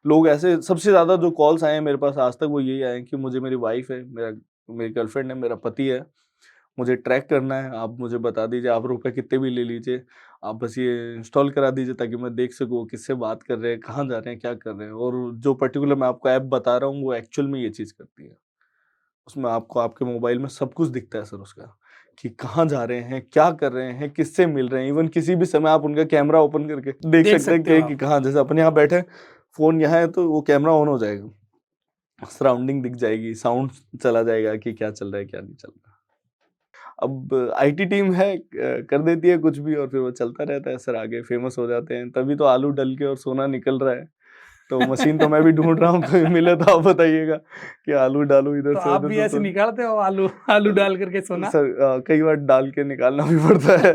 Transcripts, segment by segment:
लोग ऐसे सबसे ज़्यादा जो कॉल्स आए हैं मेरे पास आज तक वो यही आए हैं कि मुझे मेरी वाइफ़ है, मेरी गर्लफ्रेंड है, मेरा पति है, मुझे ट्रैक करना है, आप मुझे बता दीजिए, आप रुपए कितने भी ले लीजिए, आप बस ये इंस्टॉल करा दीजिए ताकि मैं देख सकूँ वो किससे बात कर रहे हैं, कहाँ जा रहे हैं, क्या कर रहे हैं और जो पर्टिकुलर मैं आपको ऐप बता रहा हूँ वो एक्चुअल में ये चीज़ करती है। उसमें आपको आपके मोबाइल में सब कुछ दिखता है सर उसका, कि कहाँ जा रहे हैं, क्या कर रहे हैं, किससे मिल रहे हैं, इवन किसी भी समय आप उनका कैमरा ओपन करके देख देख सकते हैं सकते हो कि आप। कहाँ जैसे अपन यहाँ बैठे हैं, फ़ोन यहाँ है तो वो कैमरा ऑन हो जाएगा, सराउंडिंग दिख जाएगी, साउंड चला जाएगा कि क्या चल रहा है, क्या नहीं चल रहा। अब आईटी टीम है कर देती है कुछ भी और फिर वो चलता रहता है सर आगे फेमस हो जाते हैं, तभी तो आलू डल के और सोना निकल रहा है। तो मशीन तो मैं भी ढूँढ रहा हूँ, कोई मिले तो आप बताइएगा कि आलू डालूँ इधर तो से आप उधर भी से ऐसे तो निकालते हो आलू आलू डाल करके सोना? सर कई बार डाल के निकालना भी पड़ता है।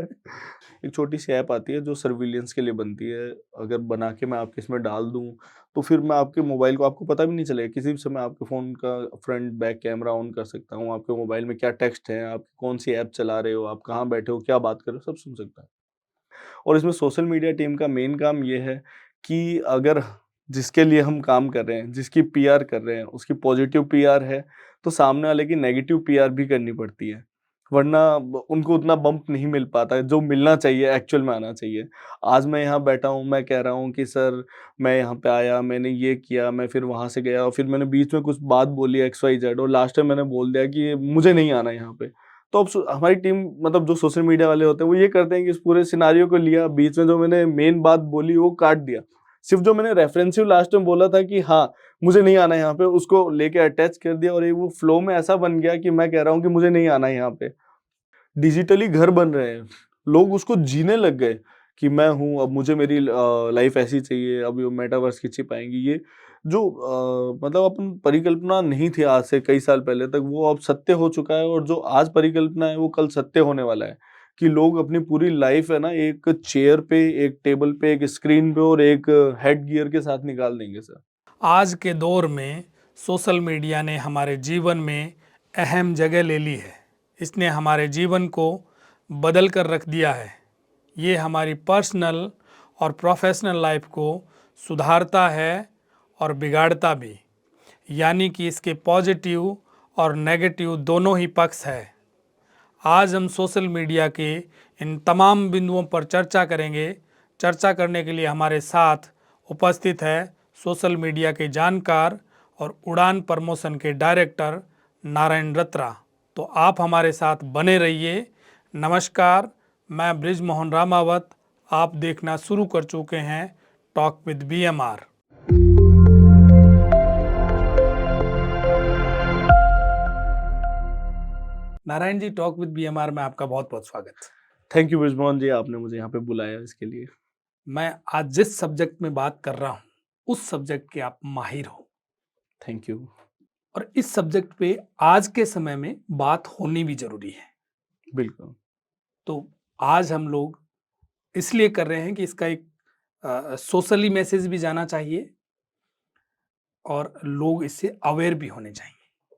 एक छोटी-सी ऐप आती है जो सर्विलेंस के लिए बनती है, अगर बना के मैं आपके इसमें डाल दूँ, तो फिर मैं आपके मोबाइल को आपको पता भी नहीं चलेगा, किसी भी समय आपके फ़ोन का फ्रंट बैक कैमरा ऑन कर सकता हूँ, आपके मोबाइल में क्या टेक्स्ट है, आप कौन-सी ऐप चला रहे हो, आप कहाँ बैठे हो, क्या बात कर रहे हो, सब सुन सकता है। और इसमें सोशल मीडिया टीम का मेन काम ये है कि अगर जिसके लिए हम काम कर रहे हैं, जिसकी पीआर कर रहे हैं, उसकी पॉजिटिव पीआर है, तो सामने वाले की नेगेटिव पीआर भी करनी पड़ती है। वरना ब उनको उतना बम्प नहीं मिल पाता है, जो मिलना चाहिए, एक्चुअल में आना चाहिए। आज मैं यहाँ बैठा हूँ, मैं कह रहा हूँ कि सर मैं यहाँ पे आया, मैंने ये किया, मैं फिर वहाँ से गया और फिर मैंने बीच में कुछ बात बोली एक्स, वाई, ज़ेड और लास्ट में मैंने बोल दिया कि मुझे नहीं आना यहाँ पे। तो अब हमारी टीम मतलब जो सोशल मीडिया वाले होते हैं वो ये करते हैं कि इस पूरे सिनेरियो को लिया, बीच में जो मैंने मेन बात बोली वो काट दिया। सिर्फ़ जो मैंने रेफरेंसिव लास्ट में बोला था कि हाँ, मुझे नहीं आना यहाँ पे, उसको लेके अटैच कर दिया और ये वो फ्लो में ऐसा बन गया कि मैं कह रहा हूँ कि मुझे नहीं आना यहाँ पे। डिजिटली घर बन रहे हैं, लोग उसको जीने लग गए कि मैं हूँ, अब मुझे मेरी लाइफ़ ऐसी चाहिए, अब ये मेटावर्स खिंची पाएँगी। ये जो मतलब अपन परिकल्पना नहीं थी आज से कई साल पहले तक, वो अब सत्य हो चुका है और जो आज परिकल्पना है, वो कल सत्य होने वाला है। कि लोग अपनी पूरी लाइफ़ है ना, एक चेयर पे, एक टेबल पे, एक स्क्रीन पे और एक हेड गियर के साथ निकाल देंगे सर। आज के दौर में सोशल मीडिया ने हमारे जीवन में अहम जगह ले ली है। इसने हमारे जीवन को बदल कर रख दिया है। ये हमारी पर्सनल और प्रोफेशनल लाइफ को सुधारता है और बिगाड़ता भी। यानी कि इसके पॉजिटिव और नेगेटिव दोनों ही पक्ष है। आज हम सोशल मीडिया के इन तमाम बिंदुओं पर चर्चा करेंगे। चर्चा करने के लिए हमारे साथ उपस्थित है सोशल मीडिया के जानकार और उड़ान प्रमोशन के डायरेक्टर नारायण रत्रा। तो आप हमारे साथ बने रहिए। नमस्कार, मैं ब्रिज मोहन रामावत। आप देखना शुरू कर चुके हैं talk with BMR. Narayan ji, talk with BMR में आपका बहुत बहुत स्वागत। थैंक यू बृजमोहन जी, आपने मुझे यहाँ पे बुलाया इसके लिए। मैं आज जिस सब्जेक्ट में बात कर रहा हूँ उस सब्जेक्ट के आप माहिर हो थैंक यू। और इस सब्जेक्ट पे आज के समय में बात होनी भी जरूरी है। बिल्कुल। तो आज हम लोग इसलिए कर रहे हैं कि इसका एक सोशली मैसेज भी जाना चाहिए और लोग इससे अवेयर भी होने चाहिए।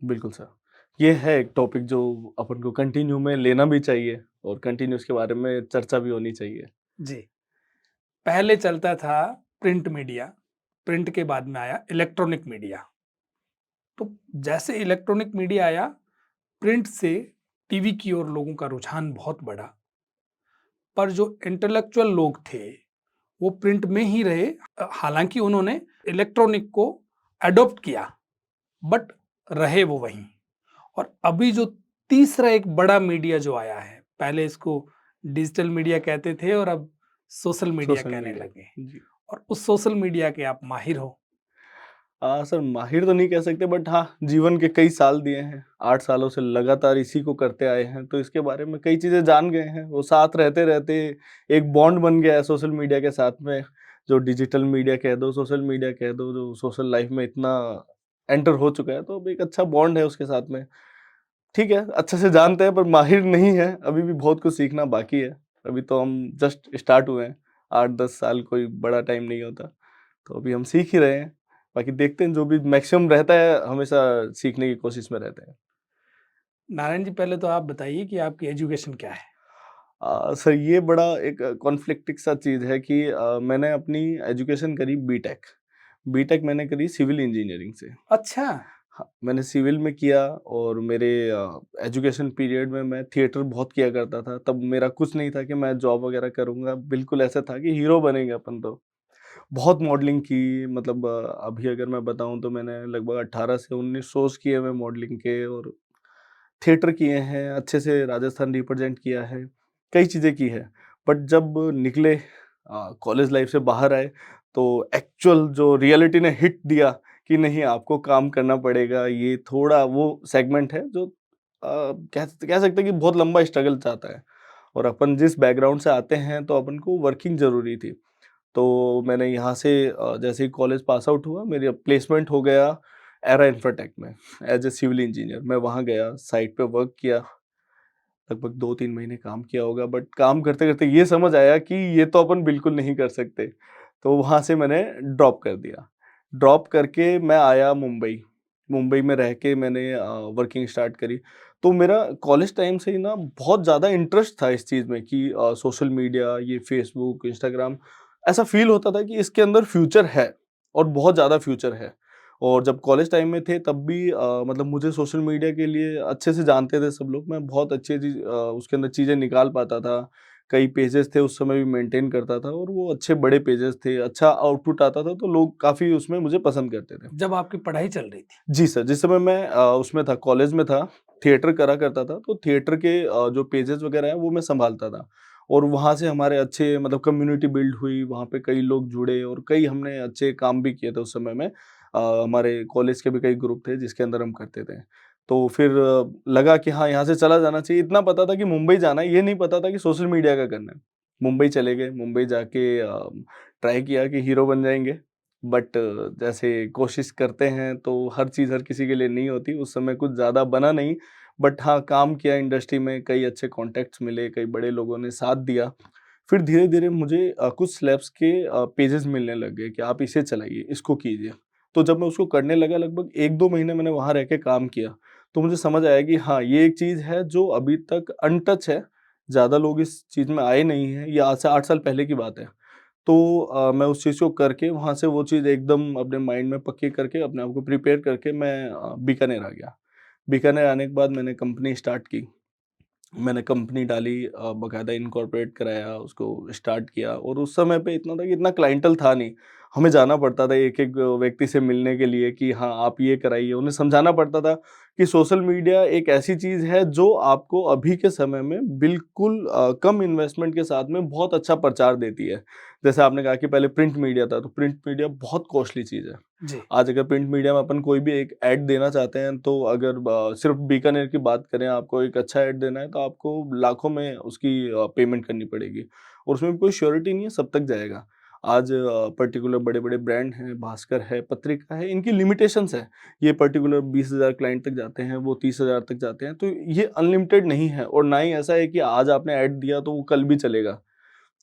बिल्कुल सर। ये है एक टॉपिक जो अपन को कंटिन्यू में लेना भी चाहिए और कंटिन्यू इसके बारे में चर्चा भी होनी चाहिए। जी, पहले चलता था प्रिंट मीडिया, प्रिंट के बाद में आया इलेक्ट्रॉनिक मीडिया। तो जैसे इलेक्ट्रॉनिक मीडिया आया, प्रिंट से टीवी की ओर लोगों का रुझान बहुत बढ़ा। पर जो इंटेलेक्चुअल लोग थे वो प्रिंट में ही रहे। हालांकि उन्होंने इलेक्ट्रॉनिक को अडॉप्ट किया, बट रहे वो वहीं। और अभी जो तीसरा एक बड़ा मीडिया जो आया है, पहले इसको डिजिटल मीडिया कहते थे और अब सोशल मीडिया सोशल कहने मीडिया। लगे। जी। और उस सोशल मीडिया के आप माहिर हो। सर माहिर तो नहीं कह सकते बट हाँ, जीवन के कई साल दिए हैं। 8 सालों से लगातार इसी को करते आए हैं, तो इसके बारे में कई चीज़ें जान गए हैं। वो साथ रहते-रहते एक बॉन्ड बन गया है सोशल मीडिया के साथ में, जो डिजिटल मीडिया कह दो, सोशल मीडिया कह दो, जो सोशल लाइफ़ में इतना एंटर हो चुका है, तो अब एक अच्छा बॉन्ड है उसके साथ में। ठीक है, अच्छे से जानते हैं पर माहिर नहीं हैं, अभी भी बहुत कुछ सीखना बाकी है। अभी तो हम जस्ट स्टार्ट हुए हैं, 8-10 साल कोई बड़ा टाइम नहीं होता, तो अभी हम सीख ही रहे हैं। बाकी देखते हैं जो भी मैक्सिमम रहता है, हमेशा सीखने की कोशिश में रहते हैं। नारायण जी, पहले तो आप बताइए कि आपकी एजुकेशन क्या है? सर ये बड़ा एक कॉन्फ्लिक्टिंग सा चीज़ है कि मैंने अपनी एजुकेशन करी बीटेक। बीटेक मैंने करी सिविल इंजीनियरिंग से। अच्छा। हाँ, मैंने सिविल में किया और मेरे एजुकेशन पीरियड में मैं थिएटर बहुत किया करता था। तब मेरा कुछ नहीं था कि मैं जॉब वगैरह करूँगा, बिल्कुल ऐसा था कि हीरो बनेंगे अपन तो। बहुत मॉडलिंग की, मतलब अभी अगर मैं बताऊँ तो मैंने लगभग 18 से 19 शोज़ किए हुए मॉडलिंग के, और थिएटर किए हैं, अच्छे से राजस्थान रिप्रेज़ेंट किया है, कई चीज़ें की है। बट जब निकले कॉलेज लाइफ़ से बाहर आए, तो एक्चुअल जो रियलिटी ने हिट दिया कि नहीं, आपको काम करना पड़ेगा। ये थोड़ा वो सेगमेंट है जो कह सकते हैं कि बहुत लंबा स्ट्रगल चाहता है, और अपन जिस बैकग्राउंड से आते हैं तो अपन को वर्किंग ज़रूरी थी। तो मैंने यहाँ से जैसे ही कॉलेज पास आउट हुआ, मेरी प्लेसमेंट हो गया एरा इंफ्राटेक में एज़ अ सिविल इंजीनियर। मैं वहाँ गया, साइट पे वर्क किया, लगभग 2-3 महीने काम किया होगा, बट काम करते-करते ये समझ आया कि ये तो अपन बिल्कुल नहीं कर सकते। तो वहाँ से मैंने ड्रॉप कर दिया। ड्रॉप करके मैं आया मुंबई। मुंबई में रह के मैंने वर्किंग स्टार्ट करी। तो मेरा कॉलेज टाइम से ही ना बहुत ज़्यादा इंटरेस्ट था इस चीज़ में कि सोशल मीडिया, ये फ़ेसबुक, इंस्टाग्राम, ऐसा फ़ील होता था कि इसके अंदर फ्यूचर है, और बहुत ज़्यादा फ्यूचर है। और जब कॉलेज टाइम में थे तब भी मतलब मुझे सोशल मीडिया के लिए अच्छे से जानते थे सब लोग। मैं बहुत अच्छी चीज़ उसके अंदर चीज़ें निकाल पाता था। कई पेजेज़ थे उस समय भी मेंटेन करता था, और वो अच्छे बड़े पेजेज़ थे, अच्छा आउटपुट आता था, तो लोग काफ़ी उसमें मुझे पसंद करते थे। जब आपकी पढ़ाई चल रही थी। जी सर, जिस समय मैं उसमें था, कॉलेज में था, थिएटर करा करता था, तो थिएटर के जो पेजेज़ वगैरह हैं वो मैं सँभालता था। और वहाँ से हमारे अच्छे, मतलब कम्युनिटी बिल्ड हुई, वहाँ पे कई लोग जुड़े, और कई हमने अच्छे काम भी किए थे उस समय में। हमारे कॉलेज के भी कई ग्रुप थे जिसके अंदर हम करते थे। तो फिर लगा कि हाँ, यहाँ से चला जाना चाहिए। इतना पता था कि मुंबई जाना है, ये नहीं पता था कि सोशल मीडिया का करना है। मुंबई चले गए, मुंबई जाके ट्राई किया कि हीरो बन जाएँगे। बट जैसे कोशिश करते हैं तो हर चीज़ हर किसी के लिए नहीं होती। उस समय कुछ ज़्यादा बना नहीं, बट हाँ, काम किया इंडस्ट्री में, कई अच्छे कॉन्टैक्ट्स मिले, कई बड़े लोगों ने साथ दिया। फिर धीरे-धीरे मुझे कुछ स्लैब्स के पेजेज़ मिलने लग गए कि आप इसे चलाइए, इसको कीजिए। तो जब मैं उसको करने लगा, लगभग 1-2 महीने मैंने वहाँ रह के काम किया, तो मुझे समझ आया कि हाँ, ये एक चीज़ है जो अभी तक अनटच है। ज़्यादा लोग इस चीज़ में आए नहीं हैं, ये आज से 8 साल पहले की बात है। तो मैं उस चीज़ को करके वहाँ से वो चीज़ एकदम अपने माइंड में पक्की करके, अपने आप को प्रिपेयर करके मैं बीकानेर आ गया। बीकानेर आने के बाद मैंने कंपनी स्टार्ट की। मैंने कंपनी डाली, बाकायदा इनकॉर्पोरेट कराया, उसको स्टार्ट किया, और उस समय पे इतना था कि इतना क्लाइंटल था नहीं। हमें जाना पड़ता था एक-एक व्यक्ति से मिलने के लिए कि हाँ, आप ये कराइए। उन्हें समझाना पड़ता था कि सोशल मीडिया एक ऐसी चीज़ है जो आपको अभी के समय में बिल्कुल कम इन्वेस्टमेंट के साथ में बहुत अच्छा प्रचार देती है। जैसे आपने कहा कि पहले प्रिंट मीडिया था, तो प्रिंट मीडिया बहुत कॉस्टली चीज़ है। जी। आज अगर प्रिंट मीडिया में अपन कोई भी एक ऐड देना चाहते हैं, तो अगर सिर्फ बीकानेर की बात करें, आपको एक अच्छा ऐड देना है, तो आपको लाखों में उसकी पेमेंट करनी पड़ेगी, और उसमें भी कोई श्योरिटी नहीं है सब तक जाएगा। आज पर्टिकुलर बड़े-बड़े ब्रांड हैं, भास्कर है, पत्रिका है, इनकी लिमिटेशंस है। ये पर्टिकुलर 20,000 क्लाइंट तक जाते हैं, वो 30,000 तक जाते हैं, तो ये अनलिमिटेड नहीं है, और ना ही ऐसा है कि आज आपने ऐड दिया तो वो कल भी चलेगा।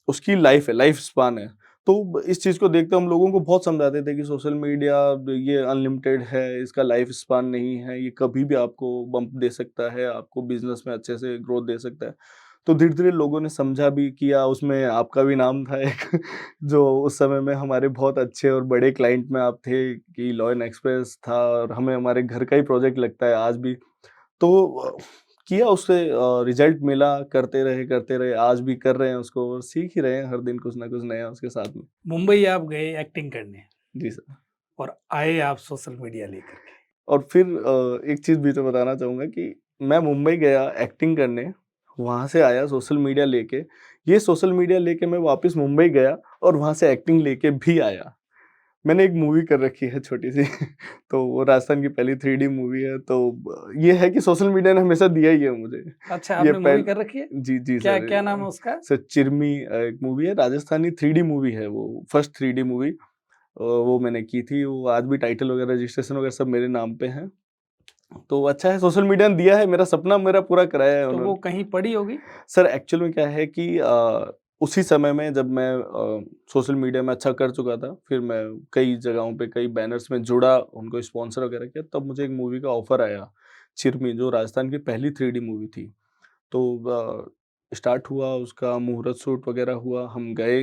उसकी लाइफ है, लाइफ स्पान है। तो ब इस चीज़ को देखते हम लोगों को बहुत समझाते थे कि सोशल मीडिया ये अनलिमिटेड है, इसका लाइफ स्पान नहीं है, ये कभी भी आपको बम्प दे सकता है, आपको बिज़नेस में अच्छे से ग्रोथ दे सकता है। तो धीरे-धीरे लोगों ने समझा भी, किया, उसमें आपका भी नाम था एक जो उस समय में हमारे बहुत अच्छे और बड़े क्लाइंट में आप थे, कि लॉयन एक्सप्रेस था, और हमें हमारे घर का ही प्रोजेक्ट लगता है आज भी। तो किया, उससे रिज़ल्ट मिला, करते रहे, आज भी कर रहे हैं उसको, और सीख ही रहे हैं हर दिन कुछ ना कुछ नया उसके साथ में। मुंबई आप गए एक्टिंग करने जी सर। और आए आप सोशल मीडिया लेकर के। और फिर एक चीज़ भी तो बताना चाहूँगा कि मैं मुंबई गया एक्टिंग करने, वहाँ से आया सोशल मीडिया लेके। ये सोशल मीडिया लेके मैं वापस मुंबई गया, और वहाँ से एक्टिंग लेके भी आया। मैंने एक मूवी कर रखी है छोटी-सी तो वो राजस्थान की पहली 3D मूवी है, तो ये है कि सोशल मीडिया ने हमेशा दिया ही है मुझे। अच्छा, ये आपने मूवी पहल कर रखी है? जी, जी क्या सर। क्या नाम है उसका? सर चिरमी एक मूवी है, राजस्थानी 3D मूवी है वो, फर्स्ट 3D मूवी वो मैंने की थी। वो आज भी टाइटल वगैरह, रजिस्ट्रेशन वगैरह सब मेरे नाम पे हैं। तो अच्छा है, सोशल मीडिया ने दिया है, मेरा सपना मेरा पूरा कराया है तो वो उन्होंने। कहीं पड़ी होगी? सर एक्चुअल में क्या है कि उसी समय में जब मैं सोशल मीडिया में अच्छा कर चुका था, फिर मैं कई जगहों पे कई बैनर्स में जुड़ा, उनको स्पॉन्सर वगैरह किया, तब मुझे एक मूवी का ऑफ़र आया, चिरमी, जो राजस्थान की पहली 3D मूवी थी। तो स्टार्ट हुआ, उसका मुहूर्त शूट वगैरह हुआ, हम गए,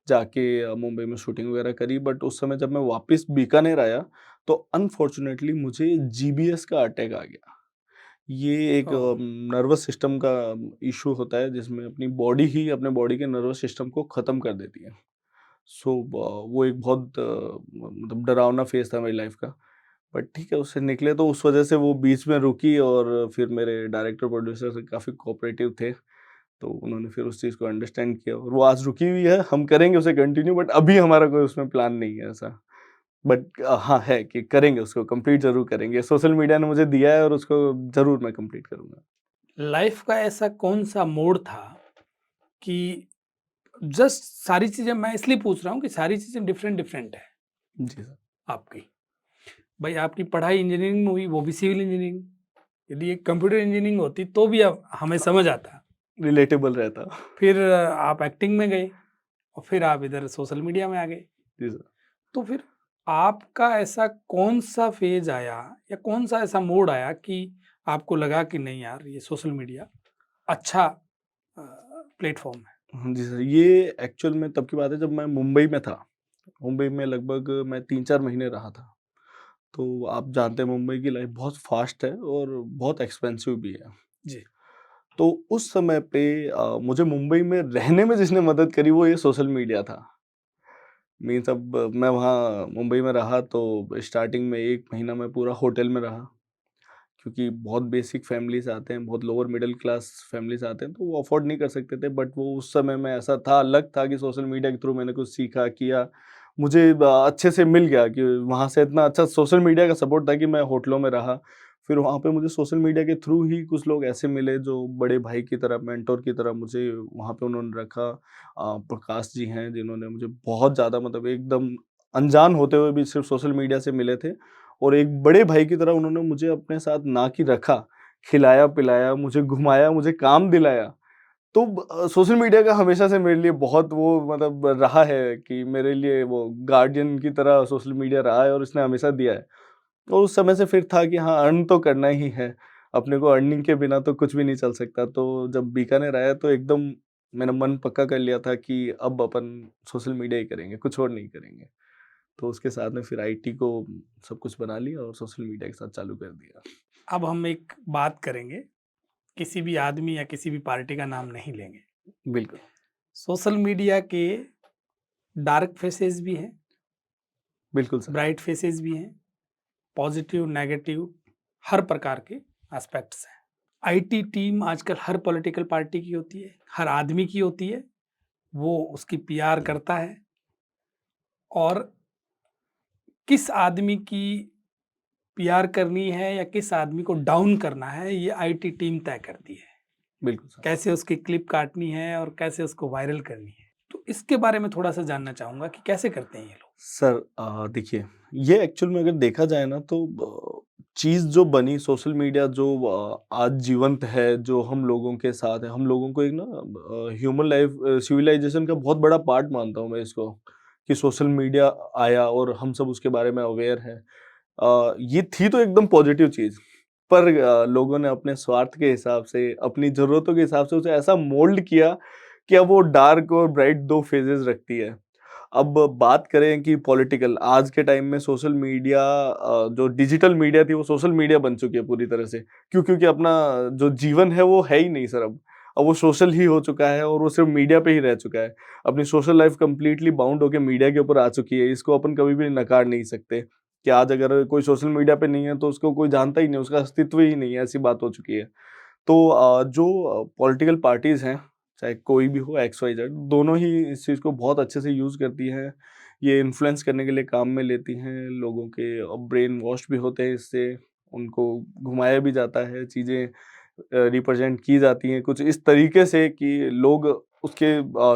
जाके मुंबई में शूटिंग वगैरह करी। बट उस समय जब मैं वापस बीकानेर आया तो अनफॉर्चुनेटली मुझे जीबीएस का अटैक आ गया। ये एक ओह! नर्वस सिस्टम का इशू होता है जिसमें अपनी बॉडी ही अपने बॉडी के नर्वस सिस्टम को ख़त्म कर देती है। सो वो एक बहुत मतलब डरावना फेज़ था मेरी लाइफ़ का। बट ठीक है, उससे निकले तो उस वज़ह से वो बीच में रुकी और फिर मेरे डायरेक्टर प्रोड्यूसर काफ़ी कोऑपरेटिव थे। तो उन्होंने फिर उस चीज़ को अंडरस्टैंड किया और वो आज रुकी हुई है, हम करेंगे उसे कंटिन्यू, बट अभी हमारा कोई उसमें प्लान नहीं है ऐसा। बट हाँ, है कि करेंगे उसको कंप्लीट ज़रूर करेंगे। सोशल मीडिया ने मुझे दिया है और उसको ज़रूर मैं कंप्लीट करूँगा। लाइफ का ऐसा कौन-सा मोड़ था कि जस्ट सारी चीज़ें मैं इसलिए पूछ रहा हूँ कि सारी चीज़ें डिफरेंट-डिफरेंट है जी सर। आपकी। भाई आपकी पढ़ाई इंजीनियरिंग में हुई, वो भी सिविल इंजीनियरिंग। यदि एक कंप्यूटर इंजीनियरिंग होती तो भी अब हमें समझ आता। रिलेटेबल रहता। फिर आप एक्टिंग में गए और फिर आप इधर सोशल मीडिया में आ गए। जी सर। तो फिर आपका ऐसा कौन-सा फ़ेज़ आया या कौन-सा ऐसा मोड़ आया कि आपको लगा कि नहीं यार ये सोशल मीडिया अच्छा प्लेटफ़ॉर्म है? हाँ जी सर, ये एक्चुअल में तब की बात है जब मैं मुंबई में था। मुंबई में लगभग मैं 3-4 महीने रहा था। तो आप जानते हैं मुंबई की लाइफ़ बहुत फ़ास्ट है और बहुत एक्सपेंसिव भी है। जी। तो उस समय पे मुझे मुंबई में रहने में जिसने मदद करी वो ये सोशल मीडिया था। मीन्स अब मैं वहाँ मुंबई में रहा तो स्टार्टिंग में 1 महीना मैं पूरा होटल में रहा, क्योंकि बहुत बेसिक फैमिलीज़ आते हैं, बहुत लोअर मिडल क्लास फैमिलीज़ आते हैं, तो वो अफ़ोर्ड नहीं कर सकते थे। बट वो उस समय में ऐसा था, अलग था कि सोशल मीडिया के थ्रू मैंने कुछ सीखा, किया। मुझे अच्छे से मिल गया कि वहाँ से इतना अच्छा सोशल मीडिया का सपोर्ट था कि मैं होटलों में रहा। फिर वहाँ पे मुझे सोशल मीडिया के थ्रू ही कुछ लोग ऐसे मिले जो बड़े भाई की तरह, मेंटर की तरह मुझे वहाँ पे उन्होंने रखा। प्रकाश जी हैं जिन्होंने मुझे बहुत ज़्यादा मतलब एकदम अनजान होते हुए भी सिर्फ़ सोशल मीडिया से मिले थे। और एक बड़े भाई की तरह उन्होंने मुझे अपने साथ ना कि रखा, खिलाया-पिलाया, मुझे घुमाया, मुझे काम दिलाया। तो सोशल मीडिया का हमेशा से मेरे लिए बहुत वो मतलब रहा है कि मेरे लिए वो गार्डियन की तरह सोशल मीडिया रहा है और इसने हमेशा दिया है। और उस समय से फिर था कि हाँ, अर्न तो करना ही है। अपने को अर्निंग के बिना तो कुछ भी नहीं चल सकता। तो जब बीकानेर आया तो एकदम मैंने मन पक्का कर लिया था कि अब अपन सोशल मीडिया ही करेंगे, कुछ और नहीं करेंगे। तो उसके साथ में फिर आईटी को सब कुछ बना लिया और सोशल मीडिया के साथ चालू कर दिया। अब हम एक बात करेंगे, किसी भी आदमी या किसी भी पार्टी का नाम नहीं लेंगे। बिल्कुल, सोशल मीडिया के डार्क फेसेस भी हैं, बिल्कुल सर। ब्राइट फेसेस भी हैं, पॉजिटिव, नेगेटिव हर प्रकार के एस्पेक्ट्स हैं। आईटी टीम आजकल हर पॉलिटिकल पार्टी की होती है, हर आदमी की होती है। वो उसकी पीआर करता है और किस आदमी की पीआर करनी है या किस आदमी को डाउन करना है, ये आईटी टीम तय करती है। बिल्कुल सर। कैसे उसकी क्लिप काटनी है और कैसे उसको वायरल करनी है। तो इसके बारे में थोड़ा-सा जानना चाहूँगा कि कैसे करते हैं ये लोग? सर देखिए, ये एक्चुअल में अगर देखा जाए ना तो चीज़ जो बनी सोशल मीडिया जो आज जीवंत है, जो हम लोगों के साथ है, हम लोगों को एक ना ह्यूमन लाइफ सिविलाइजेशन का बहुत बड़ा पार्ट मानता हूँ मैं इसको, कि सोशल मीडिया आया और हम सब उसके बारे में अवेयर हैं। ये थी तो एकदम पॉजिटिव चीज़, पर लोगों ने अपने स्वार्थ के हिसाब से, अपनी ज़रूरतों के हिसाब से उसे ऐसा मोल्ड किया कि अब वो डार्क और ब्राइट 2 फेजेज़ रखती है। अब बात करें कि पॉलिटिकल, आज के टाइम में सोशल मीडिया जो डिजिटल मीडिया थी वो सोशल मीडिया बन चुकी है पूरी तरह से। क्यों? क्योंकि अपना जो जीवन है वो है ही नहीं सर अब। अब वो सोशल ही हो चुका है और वो सिर्फ़ मीडिया पे ही रह चुका है। अपनी सोशल लाइफ़ कंप्लीटली बाउंड होके मीडिया के ऊपर आ चुकी है। इसको अपन कभी भी नकार नहीं सकते कि आज अगर कोई सोशल मीडिया पे नहीं है तो उसको कोई जानता ही नहीं, उसका अस्तित्व ही नहीं है, ऐसी बात हो चुकी है। तो जो पॉलिटिकल पार्टीज़ हैं, चाहे कोई भी हो एक्स, वाई, ज़ेड, दोनों ही इस चीज़ को बहुत अच्छे से यूज़ करती हैं। ये इन्फ्लुएंस करने के लिए काम में लेती हैं, लोगों के ब्रेन वॉश भी होते हैं इससे, उनको घुमाया भी जाता है, चीज़ें रिप्रेज़ेंट की जाती हैं कुछ इस तरीके से कि लोग उसके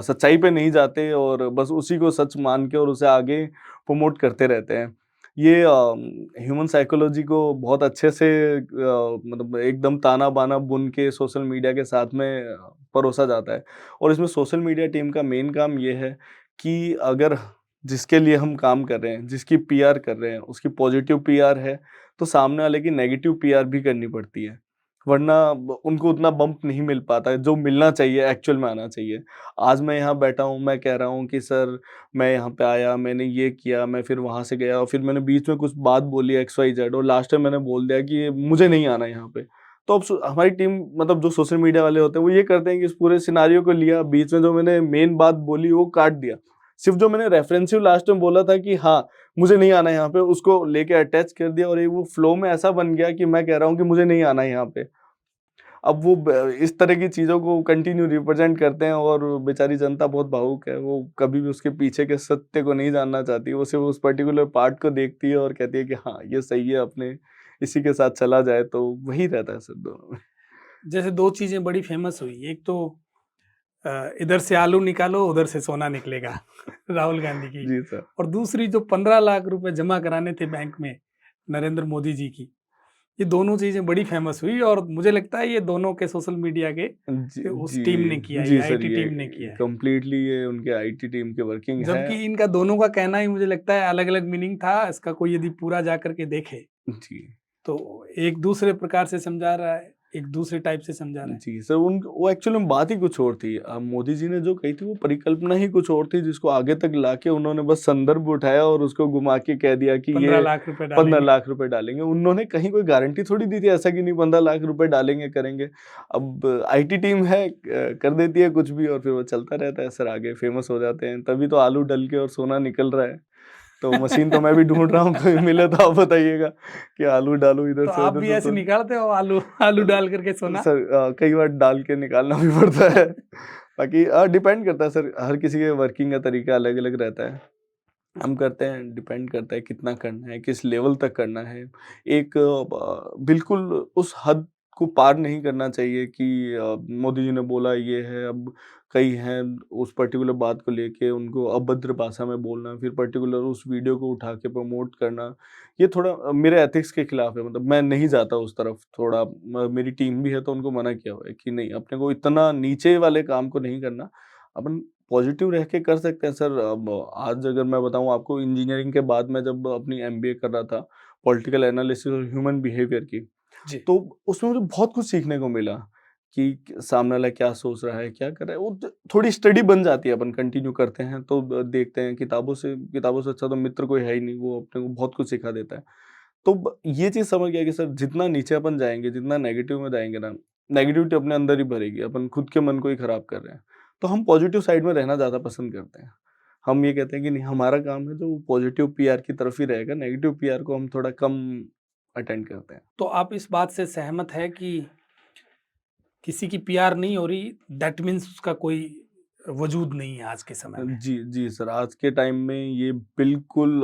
सच्चाई पे नहीं जाते और बस उसी को सच मान के और उसे आगे प्रमोट करते रहते हैं। ये ह्यूमन साइकोलॉजी को बहुत अच्छे से मतलब एकदम ताना-बाना बुन के सोशल मीडिया के साथ में परोसा जाता है। और इसमें सोशल मीडिया टीम का मेन काम ये है कि अगर जिसके लिए हम काम कर रहे हैं, जिसकी पीआर कर रहे हैं, उसकी पॉजिटिव पीआर है, तो सामने वाले की नेगेटिव पीआर भी करनी पड़ती है। वरना उनको उतना बम्प नहीं मिल पाता है जो मिलना चाहिए, एक्चुअल में आना चाहिए। आज मैं यहाँ बैठा हूँ, मैं कह रहा हूँ कि सर मैं यहाँ पे आया, मैंने ये किया, मैं फिर वहाँ से गया और फिर मैंने बीच में कुछ बात बोली एक्स वाई जेड और लास्ट में मैंने बोल दिया कि मुझे नहीं आना यहाँ पे। तो अब हमारी टीम, मतलब जो सोशल मीडिया वाले होते हैं, वो ये करते हैं कि इस पूरे सिनारियो को लिया, बीच में जो मैंने मेन बात बोली वो काट दिया। सिर्फ जो मैंने रेफरेंसिव लास्ट में बोला था कि हाँ मुझे नहीं आना यहाँ पे, उसको लेके अटैच कर दिया और ये वो फ्लो में ऐसा बन गया कि मैं कह रहा हूँ कि मुझे नहीं आना यहाँ पे। अब वो इस तरह की चीज़ों को कंटिन्यू रिप्रेजेंट करते हैं और बेचारी जनता बहुत भावुक है, वो कभी भी उसके पीछे के सत्य को नहीं जानना चाहती, वो सिर्फ उस पर्टिकुलर पार्ट को देखती है और कहती है कि हाँ ये सही है, अपने इसी के साथ चला जाए, तो वही रहता है सर दोनों में। जैसे दो चीजें बड़ी फेमस हुई, एक तो इधर से आलू निकालो उधर से सोना निकलेगा राहुल गांधी की, जी सर। और दूसरी जो 15 लाख रुपए जमा कराने थे बैंक में नरेंद्र मोदी जी की, ये दोनों चीजें बड़ी फेमस हुई और मुझे लगता है ये दोनों के सोशल मीडिया के जी, उस टीम ने किया है, जी ये सर, आईटी ये टीम ने किया है। कंप्लीटली ये उनके आईटी टीम की वर्किंग है। जबकि इनका दोनों का कहना ही मुझे लगता है अलग अलग मीनिंग था इसका, कोई यदि पूरा जा करके देखे जी। तो एक दूसरे प्रकार से समझा रहा है, एक दूसरे टाइप से समझा रहा है। जी सर, उन वो एक्चुअली में बात ही कुछ और थी। मोदी जी ने जो कही थी वो परिकल्पना ही कुछ और थी, जिसको आगे तक लाके उन्होंने बस संदर्भ उठाया और उसको घुमा के कह दिया कि 15 ये लाख रुपए 15 डालेंगे। लाख रुपए डालेंगे। उन्होंने कहीं कोई गारंटी थोड़ी दी थी ऐसा कि नहीं 15 लाख रुपए डालेंगे, करेंगे। अब आईटी टीम है, कर देती है कुछ भी और फिर वो चलता रहता है सर, आगे फेमस हो जाते हैं। तभी तो आलू डल के और सोना निकल रहा है। तो मशीन तो मैं भी ढूंढ रहा हूँ, कोई मिले तो आप बताइएगा कि आलू डालूं इधर तो से आप उधर भी से। ऐसे तो निकालते हो आलू आलू डाल करके सोना? सर कई बार डाल के निकालना भी पड़ता है। बाकी डिपेंड करता है सर, हर किसी के वर्किंग का तरीका अलग अलग रहता है। हम करते हैं, डिपेंड करता है कितना करना है, किस लेवल तक करना है। एक बिल्कुल उस हद को पार नहीं करना चाहिए कि मोदी जी ने बोला ये है, अब कई हैं उस पर्टिकुलर बात को लेके उनको अभद्र भाषा में बोलना, फिर पर्टिकुलर उस वीडियो को उठा के प्रमोट करना, ये थोड़ा मेरे एथिक्स के खिलाफ है। मतलब मैं नहीं जाता उस तरफ, थोड़ा मेरी टीम भी है तो उनको मना किया हुआ है कि नहीं, अपने को इतना नीचे वाले काम को नहीं करना। अपन पॉजिटिव रह के कर सकते हैं सर। अब आज अगर मैं बताऊँ आपको, इंजीनियरिंग के बाद मैं जब अपनी एमबीए कर रहा था, पॉलिटिकल एनालिसिस और ह्यूमन बिहेवियर की, जी। तो उसमें मुझे बहुत कुछ सीखने को मिला कि सामने वाला क्या सोच रहा है, क्या कर रहा है। वो थोड़ी स्टडी बन जाती है, अपन कंटिन्यू करते हैं तो देखते हैं। किताबों से अच्छा तो मित्र कोई है ही नहीं, वो अपने को बहुत कुछ सिखा देता है। तो ये चीज़ समझ गया कि सर जितना नीचे अपन जाएंगे, जितना नेगेटिव में जाएंगे ना, नेगेटिविटी अपने अंदर ही भरेगी, अपन खुद के मन को ही खराब कर रहे हैं। तो हम पॉजिटिव साइड में रहना ज़्यादा पसंद करते हैं। हम ये कहते हैं कि नहीं, हमारा काम है जो पॉजिटिव पीआर की तरफ ही रहेगा, नेगेटिव पीआर को हम थोड़ा कम अटेंड करते हैं। तो आप इस बात से सहमत है कि किसी की पीआर नहीं हो रही दैट मीन्स उसका कोई वजूद नहीं है आज के समय में? जी, जी सर, आज के टाइम में ये बिल्कुल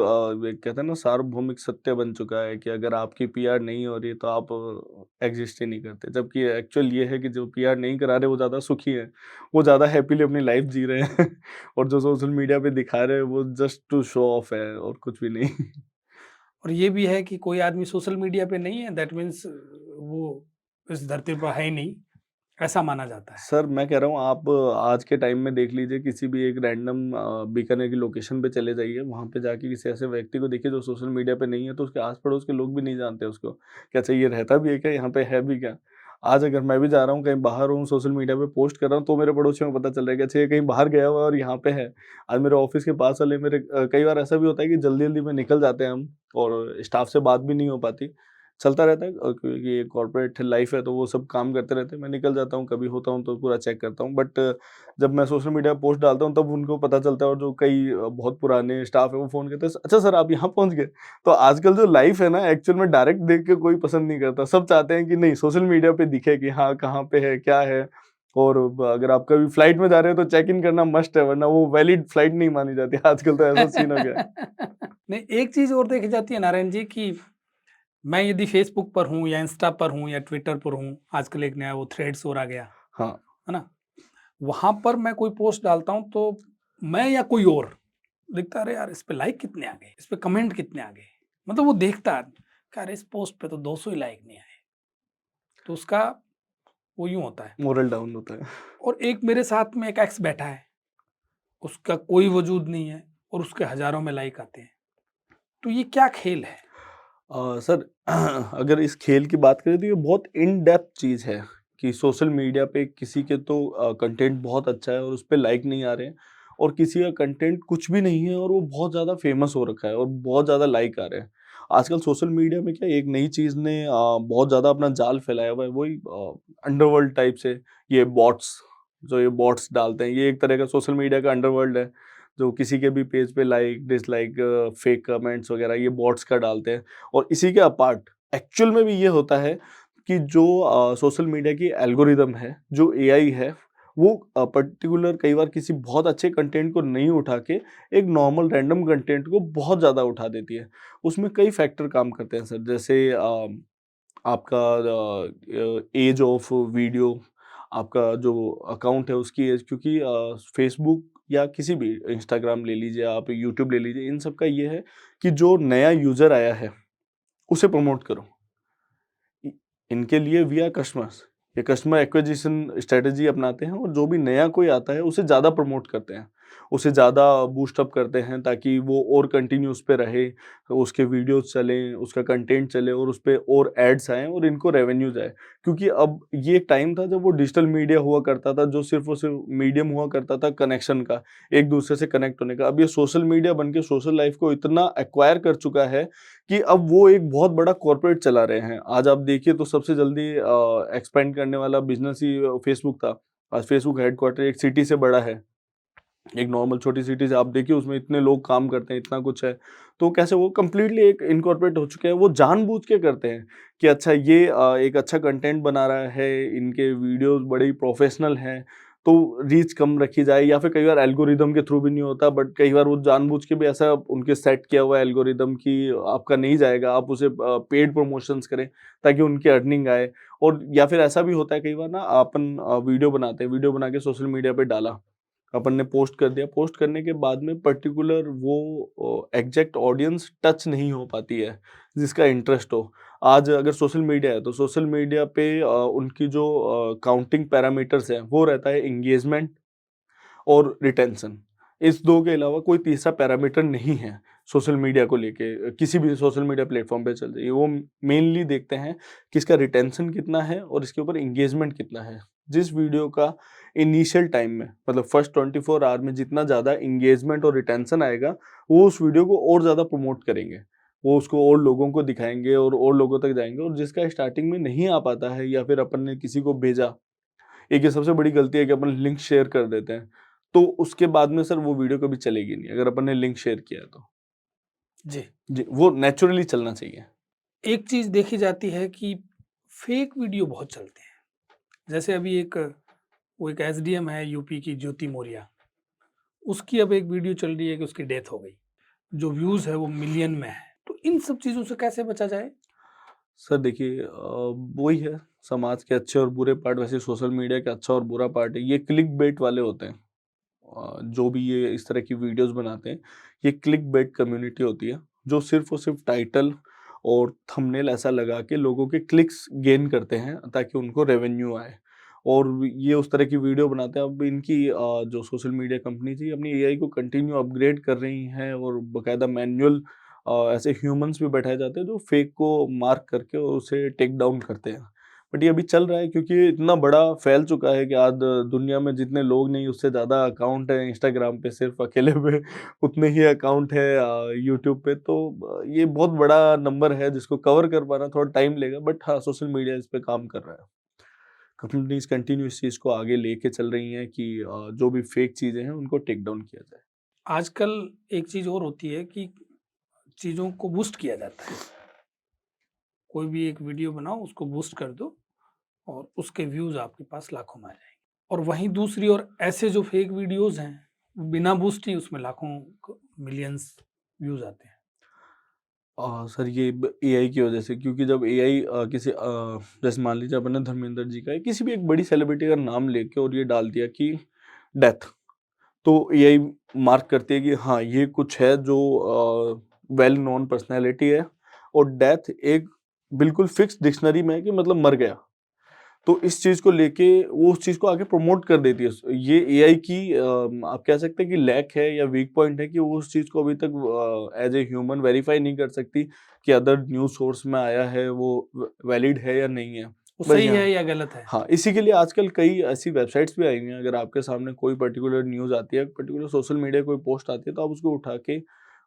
ये कहते हैं ना, सार्वभौमिक सत्य बन चुका है कि अगर आपकी पीआर नहीं हो रही है तो आप एग्ज़िस्ट ही नहीं करते। जबकि एक्चुअल ये है कि जो पीआर नहीं करा रहे वो ज़्यादा सुखी हैं, वो ज़्यादा हैपीली अपनी लाइफ़ जी रहे हैं और जो सोशल मीडिया पे दिखा रहे हैं वो जस्ट टू शो ऑफ है और कुछ भी नहीं। और ये भी है कि कोई आदमी सोशल मीडिया पे नहीं है दैट मीन्स वो इस धरती पर है ही नहीं, ऐसा माना जाता है। सर मैं कह रहा हूँ, आप आज के टाइम में देख लीजिए, किसी भी एक रैंडम बीकानेर की लोकेशन पे चले जाइए, वहाँ पे जाके किसी ऐसे व्यक्ति को देखिए जो सोशल मीडिया पे नहीं है, तो उसके आस-पड़ोस के लोग भी नहीं जानते उसको। क्या अच्छा ये रहता भी है क्या? यहाँ पे है भी क्या? आज अगर मैं भी जा रहा हूँ, कहीं बाहर हूँ, सोशल मीडिया पे पोस्ट कर रहा हूँ, तो मेरे पड़ोसियों को पता चल रहा है कि अच्छा ये कहीं बाहर गया हुआ है और यहाँ पे है। आज मेरे ऑफ़िस के पास वाले मेरे कई बार ऐसा भी होता है कि जल्दी-जल्दी में निकल जाते हैं हम और स्टाफ से बात भी नहीं हो पाती। चलता रहता है क्योंकि ये कॉर्पोरेट लाइफ़ है तो वो सब काम करते रहते हैं। मैं निकल जाता हूँ, कभी होता हूँ तो पूरा चेक करता हूँ। बट जब मैं सोशल मीडिया पे पोस्ट डालता हूँ तब उनको पता चलता है और जो कई बहुत पुराने स्टाफ है वो फ़ोन करते हैं, "अच्छा सर आप यहाँ पहुँच गए?" तो आजकल जो लाइफ़ है ना, एक्चुअल में डायरेक्ट देख के कोई पसंद नहीं करता। सब चाहते हैं कि नहीं, सोशल मीडिया पे दिखे कि हाँ, कहाँ पे है, क्या है। और अगर आप कभी फ्लाइट में जा रहे हो तो चेक इन करना मस्ट है, वरना वो वैलिड फ्लाइट नहीं मानी जाती। आजकल तो ऐसा सीन हो गया है। नहीं, एक चीज़ और देखी जाती है नारायण जी कि मैं यदि फ़ेसबुक पर हूँ या इंस्टा पर हूँ या ट्विटर पर हूँ, आजकल एक नया वो थ्रेड्स और आ गया, हाँ, है ना? वहाँ पर मैं कोई पोस्ट डालता हूँ तो मैं या कोई और देखता है, अरे यार इस पे लाइक कितने आ गए, इस पे कमेंट कितने आ गए। मतलब वो देखता है कि अरे इस पोस्ट पे तो 200 ही लाइक नहीं आए। तो उसका वो यूँ होता है। मोरल डाउन होता है। और एक मेरे साथ में एक एक्स बैठा है, उसका कोई वजूद नहीं है और उसके हज़ारों में लाइक आते हैं। तो ये क्या खेल है? सर अगर इस खेल की बात करें तो ये बहुत इन डेप्थ चीज़ है कि सोशल मीडिया पे किसी के तो कंटेंट बहुत अच्छा है और उस पे लाइक नहीं आ रहे हैं, और किसी का कंटेंट कुछ भी नहीं है और वो बहुत ज़्यादा फेमस हो रखा है और बहुत ज़्यादा लाइक आ रहे हैं। आजकल सोशल मीडिया में क्या एक नई चीज़ ने बहुत ज़्यादा अपना जाल फैलाया हुआ है, वही अंडरवर्ल्ड टाइप से, ये बॉट्स, जो ये बॉट्स डालते हैं, ये एक तरह का सोशल मीडिया का अंडरवर्ल्ड है, जो किसी के भी पेज पे लाइक, डिसलाइक, फेक कमेंट्स वगैरह ये बॉट्स का डालते हैं। और इसी के अपार्ट एक्चुअल में भी ये होता है कि जो सोशल मीडिया की एल्गोरिदम है, जो एआई है, वो पर्टिकुलर कई बार किसी बहुत अच्छे कंटेंट को नहीं उठा के एक नॉर्मल रैंडम कंटेंट को बहुत ज़्यादा उठा देती है। उसमें कई फैक्टर काम करते हैं सर, जैसे आपका एज ऑफ वीडियो, आपका जो अकाउंट है उसकी एज, क्योंकि फेसबुक या किसी भी, इंस्टाग्राम ले लीजिए आप, यूट्यूब ले लीजिए, इन सब का ये है कि जो नया यूज़र आया है उसे प्रमोट करो। इ इनके लिए वी आर कस्टमर्स, ये कस्टमर एक्विजिशन स्ट्रैटेजी अपनाते हैं और जो भी नया कोई आता है उसे ज़्यादा प्रमोट करते हैं, उसे ज़्यादा बूस्ट अप करते हैं ताकि वो और कंटिन्यू उस पे रहे, उसके वीडियोज़ चलें, उसका कंटेंट चले और उस पे और एड्स आएँ और इनको रेवेन्यूज़ आए। क्योंकि अब ये एक टाइम था जब वो डिजिटल मीडिया हुआ करता था, जो सिर्फ़ और सिर्फ़ मीडियम हुआ करता था कनेक्शन का, एक-दूसरे से कनेक्ट होने का। अब ये सोशल मीडिया बन के सोशल लाइफ़ को इतना एक्वायर कर चुका है कि अब वो एक बहुत बड़ा कॉर्पोरेट चला रहे हैं। आज आप देखिए तो सबसे जल्दी एक्सपेंड करने वाला बिज़नेस ही फेसबुक था। आज फेसबुक हेडक्वार्टर एक सिटी से बड़ा है। एक नॉर्मल छोटी सिटी से आप देखिए उसमें इतने लोग काम करते हैं, इतना कुछ है। तो कैसे वो कंप्लीटली एक इनकॉर्पोरेट हो चुके हैं। वो जानबूझ के करते हैं कि अच्छा ये एक अच्छा कंटेंट बना रहा है, इनके वीडियोज़ बड़े ही प्रोफेशनल हैं, तो रीच कम रखी जाए, या फिर कई बार एल्गोरिदम के थ्रू भी नहीं होता, बट कई बार वो जानबूझ के भी ऐसा उनके सेट किया हुआ है एल्गोरिदम कि आपका नहीं जाएगा, आप उसे पेड प्रमोशंस करें ताकि उनकी अर्निंग आए। और या फिर ऐसा भी होता है कई बार ना, अपन वीडियो बनाते हैं, वीडियो बना के सोशल मीडिया पे डाला, अपन ने पोस्ट कर दिया, पोस्ट करने के बाद में पर्टिकुलर वो एग्जैक्ट ऑडियंस टच नहीं हो पाती है, जिसका इंटरेस्ट हो। आज अगर सोशल मीडिया है, तो सोशल मीडिया पे उनकी जो काउंटिंग पैरामीटर्स हैं, वो रहता है एंगेजमेंट और रिटेंशन। इस 2 के अलावा कोई तीसरा पैरामीटर नहीं है सोशल मीडिया को लेके, किसी भी सोशल मीडिया प्लेटफ़ॉर्म पे चल जाइए। वो मेनली देखते हैं कि इसका रिटेंशन कितना है और इसके ऊपर एंगेजमेंट कितना है। जिस वीडियो का इनिशियल टाइम में, मतलब फर्स्ट 24 आवर में जितना ज़्यादा एंगेजमेंट और रिटेंशन आएगा, वो उस वीडियो को और ज़्यादा प्रमोट करेंगे। वो उसको और लोगों को दिखाएँगे और लोगों तक जाएँगे, और जिसका स्टार्टिंग में नहीं आ पाता है या फिर अपन ने किसी को भेजा, एक ये सबसे बड़ी गलती है कि अपन लिंक शेयर कर देते हैं, तो उसके बाद में सर वो वीडियो कभी चलेगी नहीं, अगर अपन ने लिंक शेयर किया है तो। जी। जी, वो नेचुरली चलना चाहिए। एक चीज़ देखी जाती है कि फेक वीडियो बहुत चलते हैं। जैसे अभी वो एक एसडीएम है यूपी की, ज्योति मौर्य, उसकी अब एक वीडियो चल रही है कि उसकी डेथ हो गई। जो व्यूज़ है वो मिलियन में है। तो इन सब चीज़ों से कैसे बचा जाए? सर देखिए वही है, समाज के अच्छे और बुरे पार्ट, वैसे सोशल मीडिया का अच्छा और बुरा पार्ट है, ये क्लिकबेट वाले होते हैं। जो भी ये इस तरह की वीडियोज़ बनाते हैं, ये क्लिकबेट कम्युनिटी होती है, जो सिर्फ़ और सिर्फ़ टाइटल और थंबनेल ऐसा लगा के लोगों के क्लिक्स गेन करते हैं ताकि उनको रेवेन्यू आए। और ये उस तरह की वीडियो बनाते हैं। अब इनकी जो सोशल मीडिया कंपनीज़ है, ये अपनी एआई को कंटिन्यू अपग्रेड कर रही हैं और बाकायदा मैनुअल ऐसे ह्यूमन्स भी बैठाए जाते हैं जो फेक को मार्क करके और उसे टेक डाउन करते हैं। बट ये अभी चल रहा है क्योंकि ये इतना बड़ा फैल चुका है कि आज दुनिया में जितने लोग नहीं, उससे ज़्यादा अकाउंट है इंस्टाग्राम पे, सिर्फ अकेले पे उतने ही अकाउंट है यूट्यूब पे। तो ये बहुत बड़ा नंबर है जिसको कवर कर पाना थोड़ा टाइम लेगा, बट हाँ, सोशल मीडिया इस पे काम कर रहा है। कंपनीज कंटिन्यू इस चीज़ को आगे लेके चल रही हैं कि जो भी फेक चीज़ें हैं उनको टेक डाउन किया जाए। आजकल एक चीज़ और होती है कि चीज़ों को बूस्ट किया जाता है। कोई भी एक वीडियो बनाओ, उसको बूस्ट कर दो और उसके व्यूज़ आपके पास लाखों में आ जाएँगे। और वहीं दूसरी ओर ऐसे जो फेक वीडियोज़ हैं, बिना बूस्ट ही उसमें लाखों क मिलियंस व्यूज़ आते हैं। सर ये एआई की वजह से, क्योंकि जब एआई किसी जैसे मान लीजिए अपन ने धर्मेंद्र जी का या किसी भी एक बड़ी सेलिब्रिटी का नाम लेके और ये डाल दिया कि डेथ, तो एआई मार्क करती है कि हाँ, ये कुछ है जो वेल नोन पर्सनैलिटी है, और डेथ एक बिल्कुल फिक्स डिक्शनरी में है कि मतलब मर गया। तो इस चीज़ को लेके वो उस चीज़ को आगे प्रमोट कर देती है। ये एआई की आप कह सकते हैं कि लैक है या वीक पॉइंट है कि वो उस चीज़ को अभी तक एज़ ए ह्यूमन वेरीफाई नहीं कर सकती कि अदर न्यूज़ सोर्स में आया है वो वैलिड है या नहीं है। वो बस सही है यहाँ या गलत है? हाँ, इसी के लिए आजकल कई ऐसी वेबसाइट्स भी आई हुई हैं, अगर आपके सामने कोई पर्टिकुलर न्यूज़ आती है, पर्टिकुलर सोशल मीडिया कोई पोस्ट आती है, तो आप उसको उठा के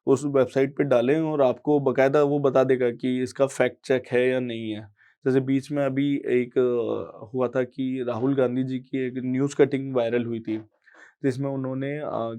उस वेबसाइट पे डालें और आपको बाकायदा वो बता देगा कि इसका फैक्ट चेक है या नहीं है। जैसे बीच में अभी एक हुआ था कि राहुल गांधी जी की एक न्यूज़ कटिंग वायरल हुई थी, जिसमें उन्होंने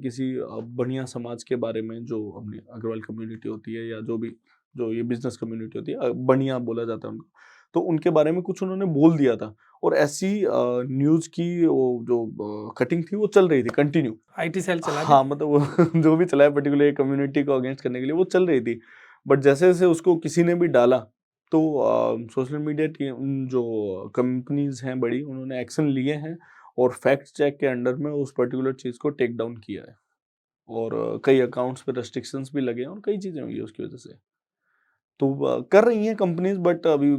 किसी बढ़िया समाज के बारे में, जो अपनी अग्रवाल कम्युनिटी होती है या जो भी जो ये बिज़नेस कम्युनिटी होती है, बढ़िया बोला जाता है उनको, तो उनके बारे में कुछ उन्होंने बोल दिया था और ऐसी न्यूज़ की वो जो कटिंग थी वो चल रही थी कंटिन्यू। आईटी सेल चला दी? हाँ, मतलब वो जो भी चला है पर्टिकुलर कम्युनिटी को अगेंस्ट करने के लिए वो चल रही थी। बट जैसे-जैसे उसको किसी ने भी डाला तो सोशल मीडिया टीम जो कंपनीज़ हैं बड़ी, उन्होंने एक्शन लिए हैं और फैक्ट चेक के अंडर में उस पर्टिकुलर चीज़ को टेक डाउन किया है। और कई अकाउंट्स पे रेस्ट्रिक्शंस भी लगे हैं और कई चीज़ें हुई हैं उसकी वजह से। तो कर रही हैं कंपनीज़, बट अभी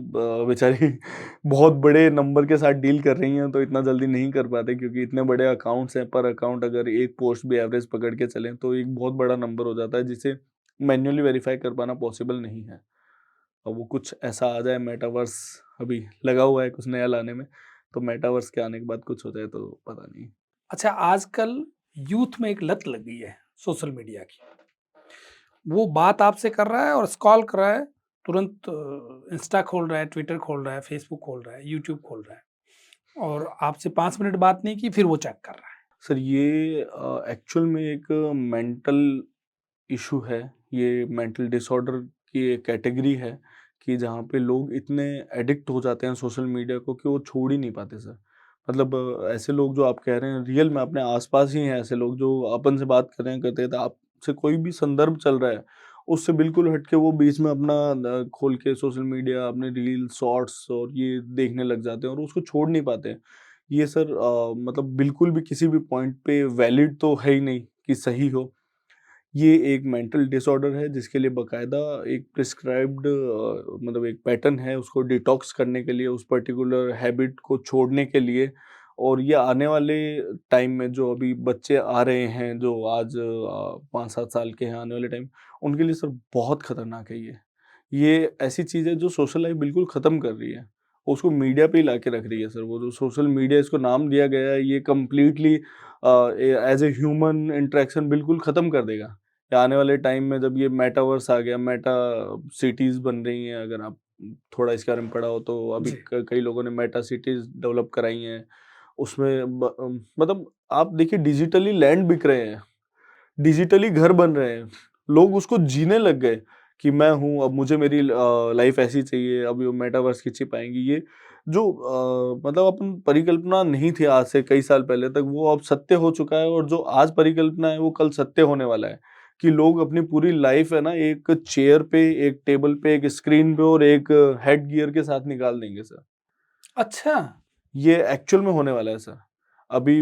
बेचारी बहुत बड़े नंबर के साथ डील कर रही हैं, तो इतना जल्दी नहीं कर पाते क्योंकि इतने बड़े अकाउंट्स हैं। पर अकाउंट अगर एक पोस्ट भी एवरेज पकड़ के चलें तो एक बहुत बड़ा नंबर हो जाता है, जिसे मैन्युअली वेरीफाई कर पाना पॉसिबल नहीं है। अब वो कुछ ऐसा आ जाए, मेटावर्स अभी लगा हुआ है कुछ नया लाने में, तो मेटावर्स के आने के बाद कुछ हो जाए तो पता नहीं। अच्छा, आजकल यूथ में एक लत लग गई है सोशल मीडिया की। वो बात आपसे कर रहा है और स्क्रॉल कर रहा है, तुरंत इंस्टा खोल रहा है, ट्विटर खोल रहा है, फेसबुक खोल रहा है, यूट्यूब खोल रहा है और आपसे 5 मिनट बात नहीं की, फिर वो चेक कर रहा है। सर ये एक्चुअल में एक मेंटल इशू है, ये मेंटल डिसऑर्डर की एक कैटेगरी है कि जहाँ पे लोग इतने एडिक्ट हो जाते हैं सोशल मीडिया को कि वो छोड़ ही नहीं पाते सर। मतलब ऐसे लोग जो आप कह रहे हैं रियल में अपने आसपास ही हैं, ऐसे लोग जो अपन से बात कर रहे हैं, करते हैं, तो आपसे कोई भी संदर्भ चल रहा है, उससे बिल्कुल हट के वो बीच में अपना खोल के सोशल मीडिया अपने रील, शॉर्ट्स और ये देखने लग जाते हैं और उसको छोड़ नहीं पाते हैं। ये सर मतलब बिल्कुल भी किसी भी पॉइंट पे वैलिड तो है ही नहीं कि सही हो। ये एक मेंटल डिसऑर्डर है जिसके लिए बाकायदा एक प्रिस्क्राइब्ड मतलब एक पैटर्न है उसको डिटॉक्स करने के लिए, उस पर्टिकुलर हैबिट को छोड़ने के लिए। और ये आने वाले टाइम में जो अभी बच्चे आ रहे हैं, जो आज 5-7 साल के हैं, आने वाले टाइम उनके लिए सर बहुत खतरनाक है ये। ये ऐसी चीज़ है जो सोशल लाइफ बिल्कुल ख़त्म कर रही है। उसको मीडिया पे ही लाके रख रही है सर। वो जो सोशल मीडिया इसको नाम दिया गया है, ये completely as a human interaction बिल्कुल ख़त्म कर देगा। या आने वाले टाइम में जब ये मेटावर्स आ गया, मेटा सिटीज़ बन रही हैं, अगर आप थोड़ा इसके बारे में पढ़ा हो तो अभी जी। कई लोगों ने मेटा सिटीज़ डेवलप कराई हैं। उसमें मतलब आप देखिए डिजिटली लैंड बिक रहे हैं, डिजिटली घर बन रहे हैं। लोग उसको जीने लग गए कि मैं हूँ, अब मुझे मेरी लाइफ़ ऐसी चाहिए, अब ये मेटावर्स की चिप आएँगी। ये जो मतलब अपन परिकल्पना नहीं थी आज से कई साल पहले तक, वो अब सत्य हो चुका है और जो आज परिकल्पना है, वो कल सत्य होने वाला है। कि लोग अपनी पूरी लाइफ़ है ना, एक चेयर पे, एक टेबल पे, एक स्क्रीन पे और एक हेड गियर के साथ निकाल देंगे सर। अच्छा। ये एक्चुअल में होने वाला है सर। अभी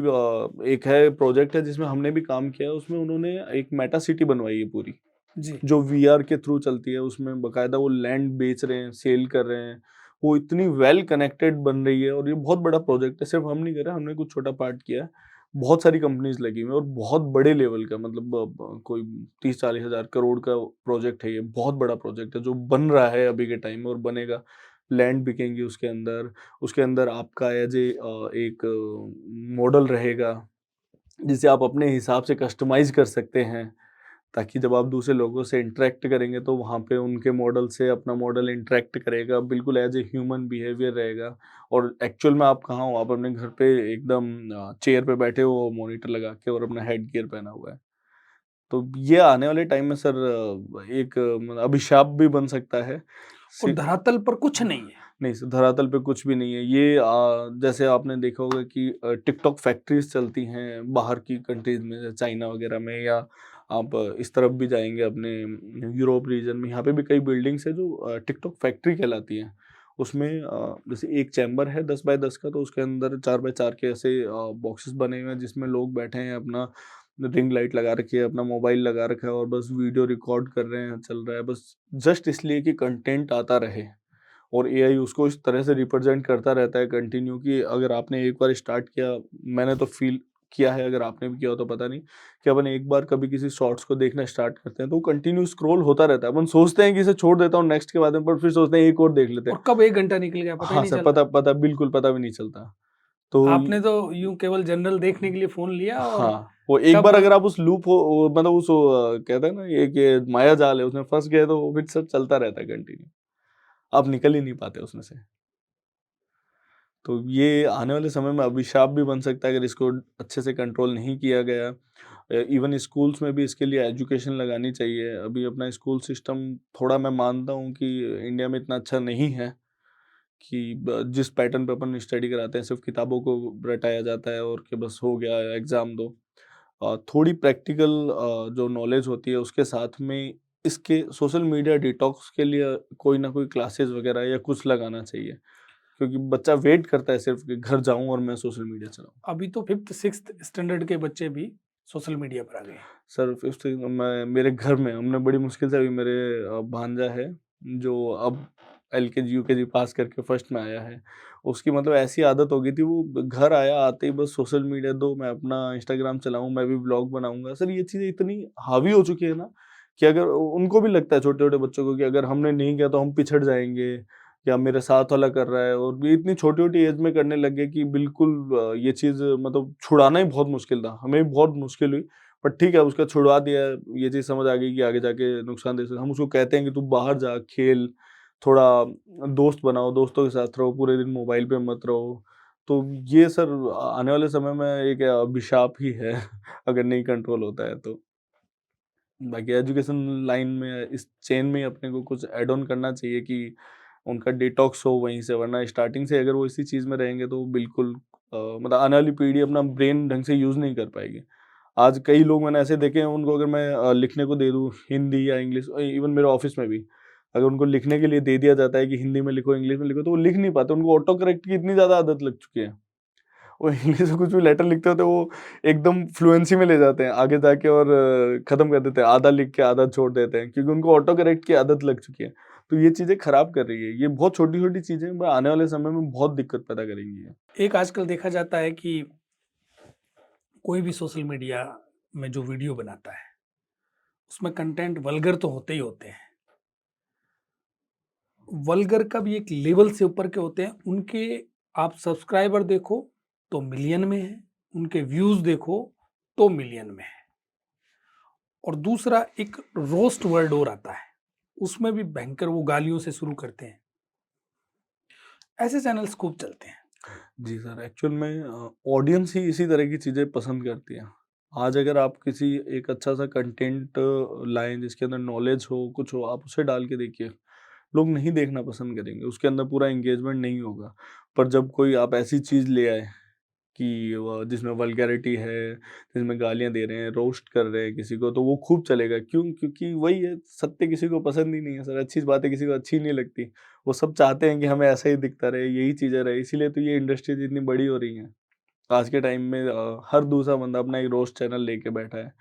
एक है प्रोजेक्ट है जिसमें हमने भी काम किया है, उसमें उन्होंने एक मेटा सिटी बनवाई है पूरी, जी। जो वीआर के थ्रू चलती है। उसमें बाकायदा वो लैंड बेच रहे हैं, सेल कर रहे हैं। वो इतनी वेल कनेक्टेड बन रही है और ये बहुत बड़ा प्रोजेक्ट है। सिर्फ हम नहीं कर रहे, हमने कुछ छोटा पार्ट किया है। बहुत सारी कंपनीज़ लगी हुई हैं और बहुत बड़े लेवल का, मतलब कोई 30-40 हज़ार करोड़ का प्रोजेक्ट है ये। बहुत बड़ा प्रोजेक्ट है जो बन रहा है अभी के टाइम में और बनेगा। लैंड बिकेंगी उसके अंदर आपका एज़ ए एक मॉडल रहेगा, जिसे आप अपने हिसाब से कस्टमाइज़ कर सकते हैं। ताकि जब आप दूसरे लोगों से इंटरैक्ट करेंगे तो वहाँ पे उनके मॉडल से अपना मॉडल इंटरैक्ट करेगा, बिल्कुल एज़ ए ह्यूमन बिहेवियर रहेगा। और एक्चुअल में आप कहाँ हो? आप अपने घर पे एकदम चेयर पे बैठे हो मॉनिटर लगा के और अपना हेड गियर पहना हुआ है। तो ये आने वाले टाइम में सर एक मतलब अभिशाप भी बन सकता है। और सी धरातल पर कुछ नहीं है। नहीं सर, धरातल पे कुछ भी नहीं है। ये जैसे आपने देखा होगा कि टिकटॉक फैक्ट्रीज़ चलती हैं बाहर की कंट्रीज़ में, जैसे चाइना वगैरह में, या आप इस तरफ भी जाएँगे अपने यूरोप रीजन में, यहाँ पे भी कई बिल्डिंग्स हैं जो टिकटॉक फैक्ट्री कहलाती हैं। उसमें जैसे एक चैम्बर है 10 बाय 10 का, तो उसके अंदर 4 बाय 4 के ऐसे बॉक्सेस बने हुए हैं जिसमें लोग बैठे हैं, अपना रिंग लाइट लगा रखी है, अपना मोबाइल लगा रखा है और बस वीडियो रिकॉर्ड कर रहे हैं, चल रहा है बस जस्ट इसलिए कि कंटेंट आता रहे। और एआई उसको इस तरह से रिप्रेजेंट करता रहता है कंटिन्यू कि अगर आपने एक बार स्टार्ट किया, मैंने तो फील किया है, अगर आपने भी किया हो तो पता नहीं, कि अपन एक बार कभी किसी शॉर्ट्स को देखना स्टार्ट करते हैं तो कंटिन्यू स्क्रॉल होता रहता है। अपन सोचते हैं कि इसे छोड़ देता हूँ नेक्स्ट के बाद में, पर फिर सोचते हैं एक और देख लेते हैं। और कब 1 घंटा निकल गया पता ही हाँ नहीं सर, चला। पता बिल्कुल पता भी नहीं चलता। तो आपने तो यूँ केवल जनरल देखने के लिए फ़ोन लिया और हाँ, वो एक बार कब अगर आप उस लूप हो मतलब उस कहते हैं ना ये कि माया जाल है, उसमें फँस गए तो वो फिर सब चलता रहता है कंटिन्यू। आप निकल ही नहीं पाते उसमें से। तो ये आने वाले समय में अभिशाप भी बन सकता है अगर इसको अच्छे से कंट्रोल नहीं किया गया। इवन स्कूल्स में भी इसके लिए एजुकेशन लगानी चाहिए। अभी अपना स्कूल सिस्टम थोड़ा मैं मानता हूँ कि इंडिया में इतना अच्छा नहीं है कि जिस पैटर्न पे अपन स्टडी कराते हैं सिर्फ किताबों को रटाया जाता है और कि बस हो गया एग्ज़ाम दो। थोड़ी प्रैक्टिकल जो नॉलेज होती है उसके साथ में इसके सोशल मीडिया डिटॉक्स के लिए कोई ना कोई क्लासेस वगैरह या कुछ लगाना चाहिए, क्योंकि बच्चा वेट करता है सिर्फ कि घर जाऊं और मैं सोशल मीडिया चलाऊं। अभी तो 5th 6th स्टैंडर्ड के बच्चे भी सोशल मीडिया पर आ गए हैं। सर फिफ्थ मैं मेरे घर में हमने बड़ी मुश्किल से, अभी मेरे भांजा है जो अब एलकेजी यूकेजी पास करके फर्स्ट में आया है, उसकी मतलब ऐसी आदत हो गई थी, वो घर आया आते ही बस सोशल मीडिया दो, मैं अपना इंस्टाग्राम चलाऊं, मैं भी ब्लॉग बनाऊंगा। सर ये चीज़ें इतनी हावी हो चुकी है ना कि अगर उनको भी लगता है छोटे छोटे बच्चों को कि अगर हमने नहीं किया तो हम पिछड़ जाएंगे, या मेरे साथ वाला कर रहा है, और ये इतनी छोटी छोटी एज में करने लग गए कि बिल्कुल ये चीज़ मतलब छुड़ाना ही बहुत मुश्किल था, हमें भी बहुत मुश्किल हुई। बट ठीक है, उसका छुड़वा दिया है, ये चीज़ समझ आ गई कि आगे जाके नुकसान दे सकता है। हम उसको कहते हैं कि तू बाहर जा, खेल, थोड़ा दोस्त बनाओ, दोस्तों के साथ रहो, पूरे दिन मोबाइल पे मत रहो। तो ये सर आने वाले समय में एक अभिशाप ही है अगर नहीं कंट्रोल होता है तो। बाकी एजुकेशन लाइन में इस चेन में अपने को कुछ ऐड ऑन करना चाहिए कि उनका डिटॉक्स हो वहीं से, वरना स्टार्टिंग से अगर वो इसी चीज़ में रहेंगे तो बिल्कुल मतलब आने वाली पीढ़ी अपना ब्रेन ढंग से यूज़ नहीं कर पाएगी। आज कई लोग मैंने ऐसे देखे हैं, उनको अगर मैं लिखने को दे दूँ हिंदी या इंग्लिश, इवन मेरे ऑफिस में भी अगर उनको लिखने के लिए दे दिया जाता है कि हिंदी में लिखो, इंग्लिश में लिखो, तो वो लिख नहीं पाते। उनको ऑटो करेक्ट की इतनी ज़्यादा आदत लग चुकी है। वो इंग्लिश में कुछ भी लेटर लिखते होते वो एकदम फ्लुएंसी में ले जाते हैं आगे जाके, और खत्म कर देते हैं, आधा लिख के आधा छोड़ देते हैं, क्योंकि उनको ऑटो करेक्ट की आदत लग चुकी है। तो ये चीज़ें खराब कर रही है। ये बहुत छोटी-छोटी चीज़ें आने वाले समय में बहुत दिक्कत पैदा करेंगी ये। एक आजकल देखा जाता है कि कोई भी सोशल मीडिया में जो वीडियो बनाता है, उसमें कंटेंट वल्गर तो होते ही होते हैं। वल्गर का भी एक लेवल से ऊपर के होते हैं। उनके आप सब्सक्राइबर देखो तो मिलियन में है, उनके व्यूज़ देखो तो मिलियन में है। और दूसरा एक रोस्ट वर्ड और आता है, उसमें भी भयंकर वो गालियों से शुरू करते हैं। ऐसे चैनल्स खूब चलते हैं। जी सर, एक्चुअल में ऑडियंस ही इसी तरह की चीज़ें पसंद करती है। आज अगर आप किसी एक अच्छा-सा कंटेंट लाएँ जिसके अंदर नॉलेज हो, कुछ हो, आप उसे डाल के देखिए, लोग नहीं देखना पसंद करेंगे, उसके अंदर पूरा एंगेजमेंट नहीं होगा। पर जब कोई आप ऐसी चीज़ ले आए कि जिसमें वल्गैरिटी है, जिसमें गालियाँ दे रहे हैं, रोस्ट कर रहे हैं किसी को, तो वो खूब चलेगा। क्यों? क्योंकि वही है, सत्य किसी को पसंद ही नहीं है सर, अच्छी बातें किसी को अच्छी नहीं लगती। वो सब चाहते हैं कि हमें ऐसा ही दिखता रहे, यही चीज़ें रहे, इसीलिए तो ये इंडस्ट्रीज़ इतनी बड़ी हो रही हैं। आज के टाइम में हर दूसरा बंदा अपना एक रोस्ट चैनल लेके बैठा है,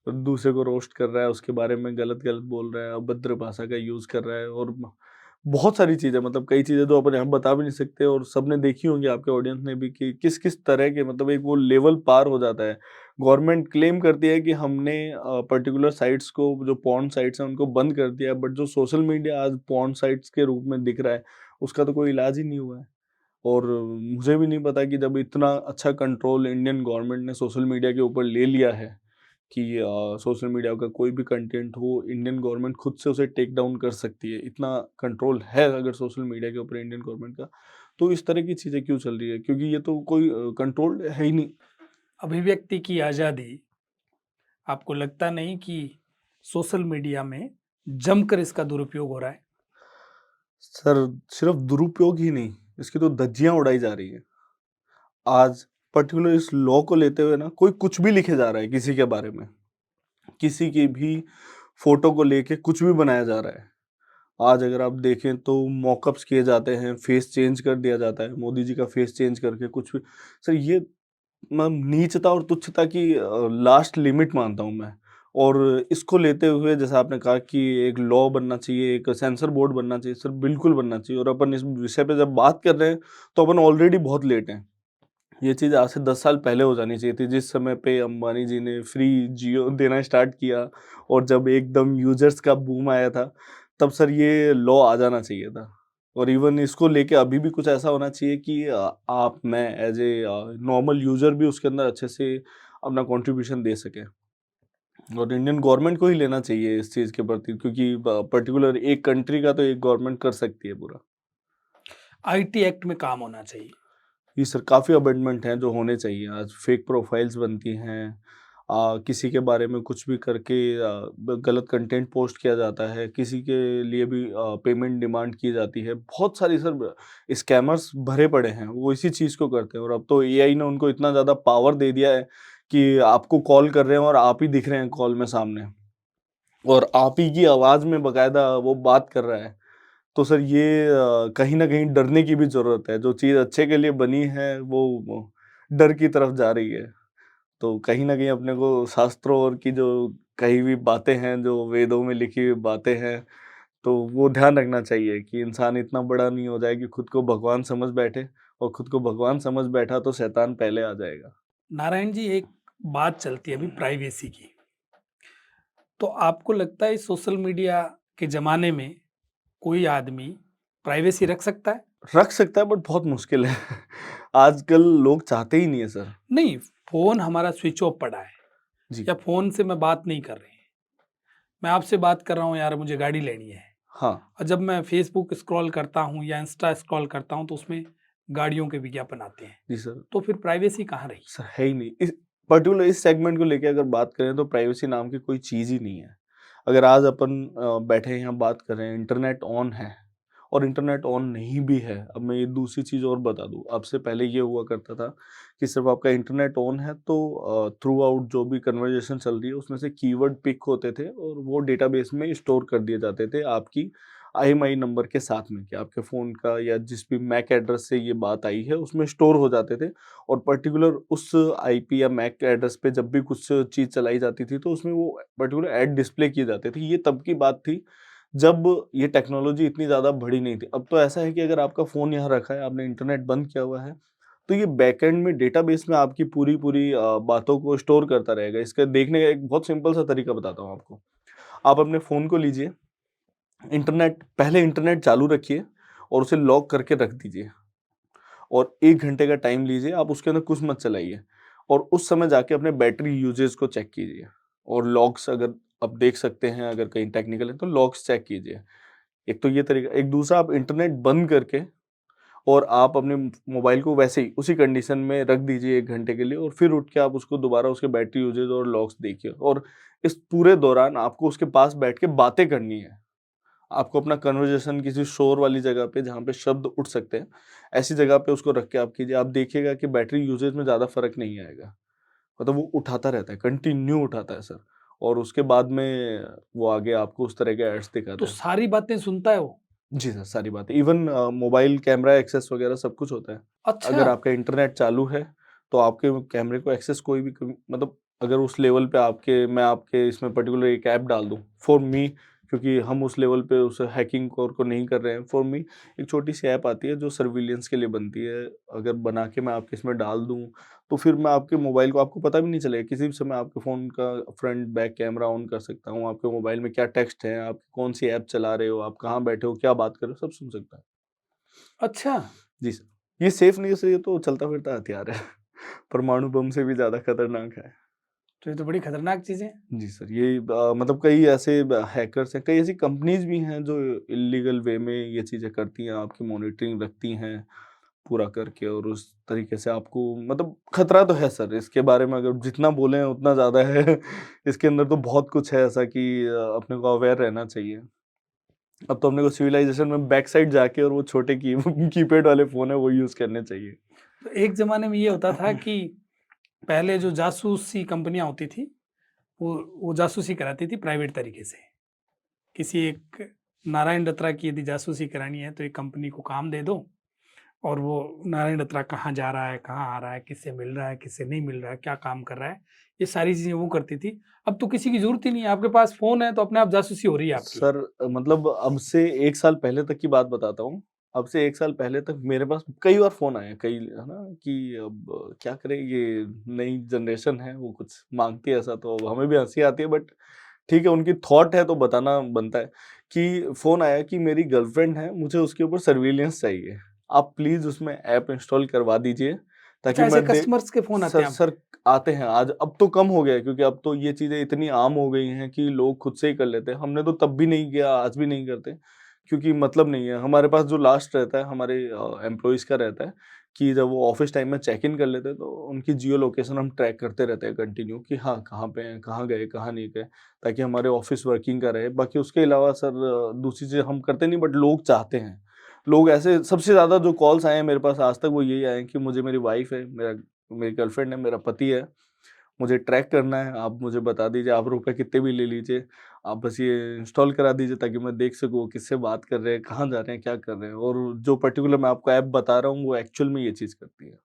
और दूसरे को रोस्ट कर रहा है, उसके बारे में गलत-गलत बोल रहा है, अभद्र भाषा का यूज़ कर रहा है, और बहुत सारी चीज़ें, मतलब कई चीज़ें तो अपन यहाँ बता भी नहीं सकते, और सबने देखी होंगी आपके ऑडियंस ने भी कि किस-किस तरह के, मतलब एक वो लेवल पार हो जाता है। गवर्नमेंट क्लेम करती है कि हमने पर्टिकुलर साइट्स को, जो पॉर्न साइट्स हैं उनको बंद कर दिया है, बट जो सोशल मीडिया आज पॉर्न साइट्स के रूप में दिख रहा है, उसका तो कोई इलाज ही नहीं हुआ है। और मुझे भी नहीं पता कि जब इतना अच्छा कंट्रोल इंडियन गवर्नमेंट ने सोशल मीडिया के ऊपर ले लिया है कि सोशल मीडिया का कोई भी कंटेंट हो, इंडियन गवर्नमेंट खुद से उसे टेक डाउन कर सकती है। इतना कंट्रोल है अगर सोशल मीडिया के ऊपर इंडियन गवर्नमेंट का, तो इस तरह की चीज़ें क्यों चल रही है? क्योंकि ये तो कोई कंट्रोल्ड है ही नहीं। अभिव्यक्ति की आज़ादी, आपको लगता नहीं कि सोशल मीडिया में जमकर इसका दुरुपयोग हो रहा है? सर सिर्फ दुरुपयोग ही नहीं, इसकी तो धज्जियाँ उड़ाई जा रही हैं। आज पर्टिकुलर इस लॉ को लेते हुए ना कोई कुछ भी लिखे जा रहा है किसी के बारे में। किसी की भी फ़ोटो को लेके कुछ भी बनाया जा रहा है। आज अगर आप देखें तो मॉकअप्स किए जाते हैं, फेस चेंज कर दिया जाता है, मोदी जी का फेस चेंज करके कुछ भी। सर ये नीचता और तुच्छता की लास्ट लिमिट मानता हूँ मैं। और इसको लेते हुए जैसा आपने कहा कि एक लॉ बनना चाहिए, एक सेंसर बोर्ड बनना चाहिए, सर बिल्कुल बनना चाहिए। और अपन इस विषय पे जब बात कर रहे हैं, तो अपन ऑलरेडी बहुत लेट हैं। ये चीज़ आज से 10 साल पहले हो जानी चाहिए थी, जिस समय पे अंबानी जी ने फ्री जियो देना स्टार्ट किया और जब एकदम यूज़र्स का बूम आया था, तब सर ये लॉ आ जाना चाहिए था। और इवन इसको लेके अभी भी कुछ ऐसा होना चाहिए कि आप, मैं एज़ ए नॉर्मल यूज़र भी उसके अंदर अच्छे से अपना कंट्रीब्यूशन दे सकें। और इंडियन गवर्नमेंट को ही लेना चाहिए इस चीज़ के प्रति, क्योंकि पर्टिकुलर एक कंट्री का तो एक गवर्नमेंट कर सकती है पूरा। आईटी एक्ट में काम होना चाहिए। जी सर, काफ़ी अमेंडमेंट हैं जो होने चाहिए। आज फेक प्रोफाइल्स बनती हैं, किसी के बारे में कुछ भी करके गलत कंटेंट पोस्ट किया जाता है, किसी के लिए भी पेमेंट डिमांड की जाती है। बहुत सारी सर स्कैमर्स भरे पड़े हैं, वो इसी चीज़ को करते हैं। और अब तो एआई ने उनको इतना ज़्यादा पावर दे दिया है कि आपको कॉल कर रहे हैं और आप ही दिख रहे हैं कॉल में सामने, और आप ही की आवाज़ में बाकायदा वो बात कर रहा है। तो सर ये कहीं न कहीं डरने की भी ज़रूरत है। जो चीज़ अच्छे के लिए बनी है वो डर की तरफ जा रही है। तो कहीं न कहीं अपने को शास्त्रों और की जो कही हुई बातें हैं, जो वेदों में लिखी हुई बातें हैं, तो वो ध्यान रखना चाहिए कि इंसान इतना बड़ा नहीं हो जाए कि खुद को भगवान समझ बैठे, और खुद को भगवान समझ बैठा तो शैतान पहले आ जाएगा। नारायण जी, एक बात चलती है अभी प्राइवेसी की। तो आपको लगता है इस सोशल मीडिया के ज़माने में कोई आदमी प्राइवेसी रख सकता है? रख सकता है बट बहुत मुश्किल है। आजकल लोग चाहते ही नहीं है सर। नहीं, फ़ोन हमारा स्विच ऑफ पड़ा है जी। या फ़ोन से मैं बात नहीं कर रहे हैं। मैं आपसे बात कर रहा हूँ यार, मुझे गाड़ी लेनी है, हाँ। और जब मैं फ़ेसबुक स्क्रॉल करता हूँ या इंस्टा स्क्रॉल करता हूँ तो उसमें गाड़ियों के विज्ञापन आते हैं। जी सर। तो फिर प्राइवेसी कहाँ रही? सर है ही नहीं। इस पर्टिकुलर इस सेगमेंट को लेके अगर बात करें तो प्राइवेसी नाम की कोई चीज़ ही नहीं है। अगर आज अपन बैठे हैं यहाँ बात कर रहे हैं, इंटरनेट ऑन है और इंटरनेट ऑन नहीं भी है, अब मैं ये दूसरी चीज़ और बता दूँ, अब से पहले ये हुआ करता था कि सिर्फ़ आपका इंटरनेट ऑन है तो थ्रू आउट जो भी कन्वर्सेशन चल रही है उसमें से कीवर्ड पिक होते थे और वो डेटाबेस में स्टोर कर दिए जाते थे आपकी आईएमईआई नंबर के साथ में, कि आपके फ़ोन का या जिस भी मैक एड्रेस से ये बात आई है उसमें स्टोर हो जाते थे। और पर्टिकुलर उस आईपी या मैक एड्रेस पे जब भी कुछ चीज़ चलाई जाती थी तो उसमें वो पर्टिकुलर ऐड डिस्प्ले किए जाते थे। ये तब की बात थी जब ये टेक्नोलॉजी इतनी ज़्यादा बढ़ी नहीं थी। अब तो ऐसा है कि अगर आपका फ़ोन यहाँ रखा है, आपने इंटरनेट बंद किया हुआ है, तो ये बैकएंड में डेटाबेस में आपकी पूरी-पूरी बातों को स्टोर करता रहेगा। इसका देखने का एक बहुत सिंपल सा तरीका बताता हूँ आपको। आप अपने फ़ोन को लीजिए, इंटरनेट चालू रखिए और उसे लॉक करके रख दीजिए। और 1 घंटे का टाइम लीजिए, आप उसके अंदर कुछ मत चलाइए और उस समय जाके अपने बैटरी यूसेज को चेक कीजिए और लॉग्स अगर आप देख सकते हैं, अगर कहीं टेक्निकल है तो लॉग्स चेक कीजिए। एक तो ये तरीका, एक दूसरा आप इंटरनेट बंद करके और आप अपने मोबाइल को वैसे ही उसी कंडीशन में रख दीजिए 1 घंटे के लिए और फिर उठ के आप उसको दोबारा उसके बैटरी यूसेज और लॉग्स देखिए और इस पूरे दौरान आपको उसके पास बैठ के बातें करनी है। आपको अपना कन्वर्सेशन किसी शोर वाली जगह पे जहाँ पे शब्द उठ सकते हैं, ऐसी जगह पे उसको रख के आप कीजिए। आप देखिएगा कि बैटरी यूसेज में ज़्यादा फ़र्क नहीं आएगा। मतलब वो उठाता रहता है, कंटिन्यू उठाता है सर, और उसके बाद में वो आगे आपको उस तरह के एड्स तो दिखाता है। सारी बातें सुनता है वो? जी सर, सारी बातें। इवन मोबाइल कैमरा एक्सेस वगैरह सब कुछ होता है। अच्छा! अगर आपका इंटरनेट चालू है, तो आपके वो कैमरे को एक्सेस कोई भी मतलब अगर उस लेवल पे मैं आपके इसमें पर्टिकुलर एक ऐप डाल दूँ, फॉर मी, क्योंकि हम उस लेवल पे उस हैकिंग को नहीं कर रहे हैं। फॉर मी एक छोटी-सी ऐप आती है जो सर्विलेंस के लिए बनती है। अगर बना के मैं आपके इसमें डाल दूँ, तो फिर मैं आपके मोबाइल को, आपको पता भी नहीं चलेगा। किसी भी समय आपके फ़ोन का फ्रंट, बैक कैमरा ऑन कर सकता हूँ। आपके मोबाइल में क्या टेक्स्ट है, आप कौन-सी ऐप चला रहे हो, आप कहाँ बैठे हो, क्या बात कर रहे हो, सब सुन सकता है। अच्छा! जी सर। ये सेफ नहीं है सर, ये तो चलता-फिरता हथियार है। परमाणु बम से भी ज़्यादा खतरनाक है। तो ये तो बड़ी खतरनाक चीज़ है। जी सर, ये मतलब कई ऐसे हैकर्स हैं, कई ऐसी कंपनीज़ भी हैं जो इल्लीगल वे में ये चीज़ें करती हैं, आपकी मॉनिटरिंग रखती हैं पूरा करके, और उस तरीके से आपको मतलब खतरा तो है सर, इसके बारे में अगर जितना बोलें उतना ज़्यादा है। इसके अंदर तो बहुत कुछ है ऐसा कि अपने को अवेयर रहना चाहिए। अब तो अपने को सिविलाइज़ेशन में बैक साइड जाके और वो छोटे कीपैड वाले फ़ोन है वो यूज़ करने चाहिए। तो एक ज़माने में ये होता था कि पहले जो जासूसी कंपनियाँ होती थी, वो जासूसी कराती थी प्राइवेट तरीके से। किसी एक नारायण दत्रा की यदि जासूसी करानी है तो एक कंपनी को काम दे दो, और वो नारायण दत्ता कहाँ जा रहा है, कहाँ आ रहा है, किससे मिल रहा है, किससे नहीं मिल रहा है, क्या काम कर रहा है, ये सारी चीज़ें वो करती थी। अब तो किसी की ज़रूरत ही नहीं है, आपके पास फ़ोन है तो अपने आप जासूसी हो रही है आपकी। सर मतलब अब से 1 साल पहले तक की बात बताता हूँ। अब से 1 साल पहले तक मेरे पास कई बार फ़ोन आए हैं, कई है ना कि अब क्या करें, ये नई जनरेशन है, वो कुछ माँगती है ऐसा, तो अब हमें भी हँसी आती है, बट ठीक है, उनकी थॉट है तो बताना बनता है कि फ़ोन आया कि मेरी गर्लफ्रेंड है, मुझे उसके ऊपर सर्विलेंस चाहिए। आप प्लीज़ उसमें ऐप इंस्टॉल करवा दीजिए अच्छा, ताकि ऐसे मैं दे कस्टमर्स के फ़ोन आते सर हैं आपको? सर आते हैं आज, अब तो कम हो गया है क्योंकि अब तो ये चीज़ें इतनी आम हो गई हैं कि लोग खुद से ही कर लेते हैं। हमने तो तब भी नहीं किया, आज भी नहीं करते क्योंकि मतलब नहीं है। हमारे पास जो लास्ट रहता है हमारे एम्प्लॉइज़ का रहता है कि जब वो ऑफ़िस टाइम में चेक इन कर लेते हैं तो उनकी जियो लोकेशन हम ट्रैक करते रहते हैं कंटिन्यू कि हाँ, कहाँ पे हैं, कहाँ गए, कहाँ नहीं गए, ताकि हमारे ऑफ़िस वर्किंग का रहे। बाकी उसके अलावा सर दूसरी चीज़ें हम करते नहीं, बट लोग चाहते हैं। लोग ऐसे सबसे ज़्यादा जो कॉल्स आए हैं मेरे पास आज तक वो यही आए हैं कि मुझे मेरी वाइफ़ है, मेरी गर्लफ्रेंड है, मेरा पति है, मुझे ट्रैक करना है, आप मुझे बता दीजिए, आप रुपए कितने भी ले लीजिए, आप बस ये इंस्टॉल करा दीजिए ताकि मैं देख सकूँ किससे बात कर रहे हैं, कहाँ जा रहे हैं, क्या कर रहे हैं, और जो पर्टिकुलर मैं आपको ऐप बता रहा हूँ, वो एक्चुअल में ये चीज़ करती है।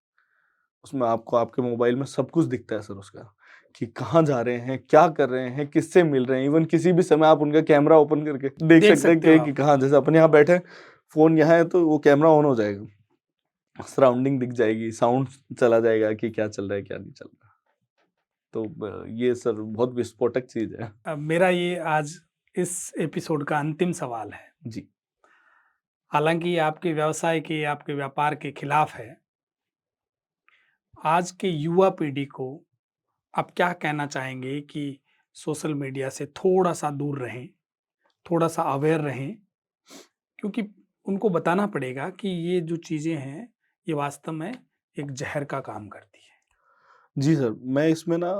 उसमें आपको आपके मोबाइल में सब कुछ दिखता है सर उसका, कि कहाँ जा रहे हैं, क्या कर रहे हैं, किससे मिल रहे हैं, इवन किसी भी समय आप उनका कैमरा ओपन करके देख देख सकते हैं सकते हो कि आप। कहाँ, जैसे अपन यहाँ बैठे हैं, फ़ोन यहाँ है तो वो कैमरा ऑन हो जाएगा। सराउंडिंग दिख जाएगी, साउंड चला जाएगा कि क्या चल रहा है, क्या नहीं चल रहा। तो ये सर बहुत विस्फोटक चीज़ है। अब मेरा ये आज इस एपिसोड का अंतिम सवाल है। जी। हालाँकि ये आपके व्यवसाय के, आपके व्यापार के खिलाफ है। आज के युवा पीढ़ी को आप क्या कहना चाहेंगे कि सोशल मीडिया से थोड़ा-सा दूर रहें, थोड़ा-सा अवेयर रहें? क्योंकि उनको बताना पड़ेगा कि ये जो चीज़ें हैं, ये वास्तव में एक ज़हर का काम करती है। जी सर, मैं इसमें ना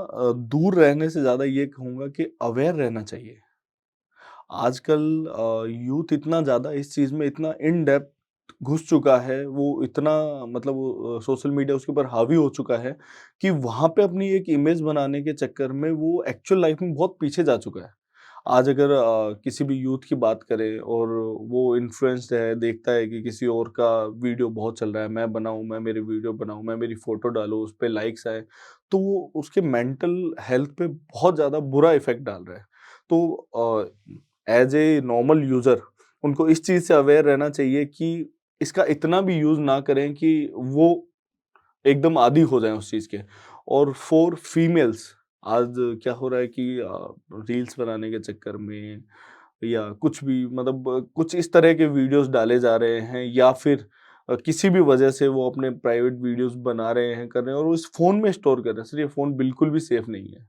दूर रहने से ज़्यादा ये कहूँगा कि अवेयर रहना चाहिए। आजकल यूथ इतना ज़्यादा इस चीज़ में इतना इन डेप्थ घुस चुका है, वो इतना मतलब वो सोशल मीडिया उसके ऊपर हावी हो चुका है कि वहाँ पे अपनी एक इमेज बनाने के चक्कर में वो एक्चुअल लाइफ़ में बहुत पीछे जा चुका है। आज अगर किसी भी यूथ की बात करें और वो इन्फ्लुएंस्ड है, देखता है कि किसी और का वीडियो बहुत चल रहा है, मैं बनाऊँ, मैं मेरी वीडियो बनाऊँ, मैं मेरी फ़ोटो डालूँ, उस पे लाइक्स आएँ, तो वो उसके मेंटल हेल्थ पे बहुत ज़्यादा बुरा इफ़ेक्ट डाल रहा है। तो एज़ ए नॉर्मल यूज़र उनको इस चीज़ से अवेयर रहना चाहिए कि इसका इतना भी यूज़ ना करें कि वो एकदम आदी हो जाएँ उस चीज़ के। और फॉर फीमेल्स आज क्या हो रहा है कि रील्स बनाने के चक्कर में या कुछ भी मतलब कुछ इस तरह के वीडियोज़ डाले जा रहे हैं या फिर किसी भी वजह से वो अपने प्राइवेट वीडियोज़ बना रहे हैं, कर रहे हैं और वो इस फ़ोन में स्टोर कर रहे हैं। सर ये फ़ोन बिल्कुल भी सेफ़ नहीं है।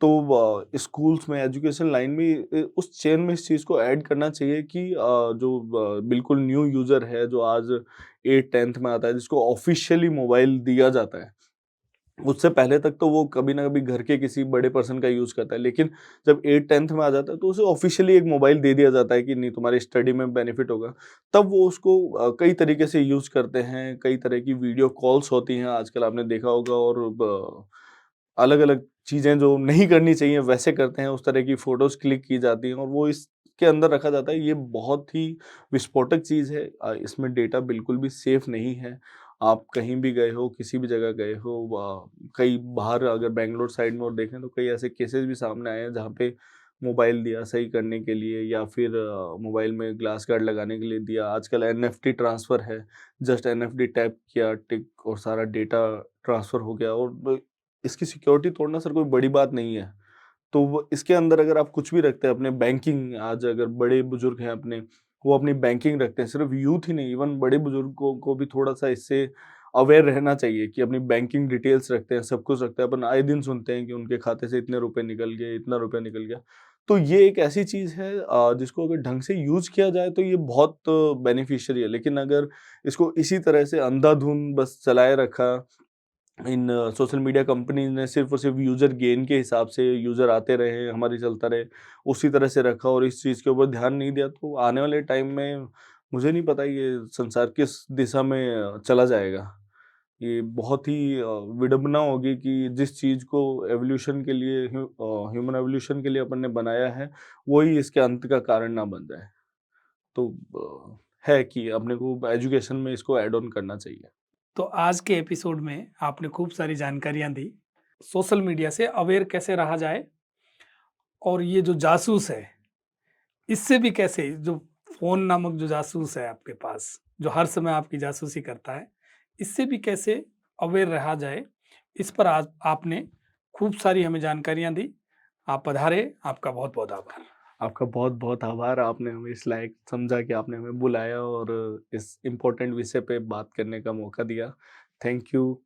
तो स्कूल्स में एजुकेशन लाइन में उस चेन में इस चीज़ को ऐड करना चाहिए कि जो बिल्कुल न्यू यूज़र है जो आज 8th-10th में आता है जिसको ऑफ़िशियली मोबाइल दिया जाता है। उससे पहले तक तो वो कभी न कभी घर के किसी बड़े पर्सन का यूज़ करता है, लेकिन जब 8th-10th में आ जाता है तो उसे ऑफ़िशियली एक मोबाइल दे दिया जाता है कि नहीं तुम्हारी स्टडी में बेनिफिट होगा। तब वो उसको कई तरीके से यूज़ करते हैं, कई तरह की वीडियो कॉल्स होती हैं आजकल आपने देखा होगा और अलग-अलग चीज़ें जो नहीं करनी चाहिए वैसे करते हैं, उस तरह की फ़ोटोज़ क्लिक की जाती हैं और वो इसके अंदर रखा जाता है। ये बहुत ही विस्फोटक चीज़ है। इसमें डेटा बिल्कुल भी सेफ़ नहीं है। आप कहीं भी गए हो, किसी भी जगह गए हो कई बाहर अगर बैंगलोर साइड में और देखें तो कई ऐसे केसेज़ भी सामने आए हैं जहाँ पे मोबाइल दिया सही करने के लिए या फिर मोबाइल में ग्लास गार्ड लगाने के लिए दिया। आजकल एनएफटी ट्रांसफ़र है, जस्ट एनएफटी टैप किया, टिक और सारा डेटा ट्रांसफ़र हो गया और ब इसकी सिक्योरिटी तोड़ना सर कोई बड़ी बात नहीं है। तो वो इसके अंदर अगर आप कुछ भी रखते हैं अपने बैंकिंग आज अगर बड़े-बुजुर्ग हैं अपने, वो अपनी बैंकिंग रखते हैं, सिर्फ़ यूथ ही नहीं इवन बड़े-बुजुर्गों को भी थोड़ा-सा इससे अवेयर रहना चाहिए कि अपनी बैंकिंग डिटेल्स रखते हैं, सब कुछ रखते हैं। अपन आए दिन सुनते हैं कि उनके खाते से इतने रुपए निकल गए, इतना रुपया निकल गया। तो ये एक ऐसी चीज़ है जिसको अगर ढंग से यूज़ किया जाए तो ये बहुत बेनिफिशियरी है। लेकिन अगर इसको इसी तरह से अंधाधुंध बस चलाए रखा इन सोशल मीडिया कंपनीज़ ने सिर्फ़ और सिर्फ़ यूज़र गेन के हिसाब से यूज़र आते रहे, हमारी चलता रहे, उसी तरह से रखा और इस चीज़ के ऊपर ध्यान नहीं दिया तो आने वाले टाइम में मुझे नहीं पता ये संसार किस दिशा में चला जाएगा। ये बहुत ही विडंबना होगी कि जिस चीज़ को एवोल्यूशन के लिए ह्यूमन एवोल्यूशन के लिए अपन ने बनाया है, वही इसके अंत का कारण ना बन जाए। तो है कि अपने को एजुकेशन में इसको ऐड ऑन करना चाहिए। तो आज के एपिसोड में आपने खूब सारी जानकारियाँ दी, सोशल मीडिया से अवेयर कैसे रहा जाए और ये जो जासूस है, इससे भी कैसे जो फ़ोन नामक जो जासूस है आपके पास, जो हर समय आपकी जासूसी करता है, इससे भी कैसे अवेयर रहा जाए, इस पर आज आपने खूब सारी हमें जानकारियाँ दी। आप पधारे, आपका बहुत-बहुत आभार। आपका बहुत-बहुत आभार, आपने हमें इस लायक समझा कि आपने हमें बुलाया और इस इम्पोर्टेंट विषय पे बात करने का मौका दिया। Thank you.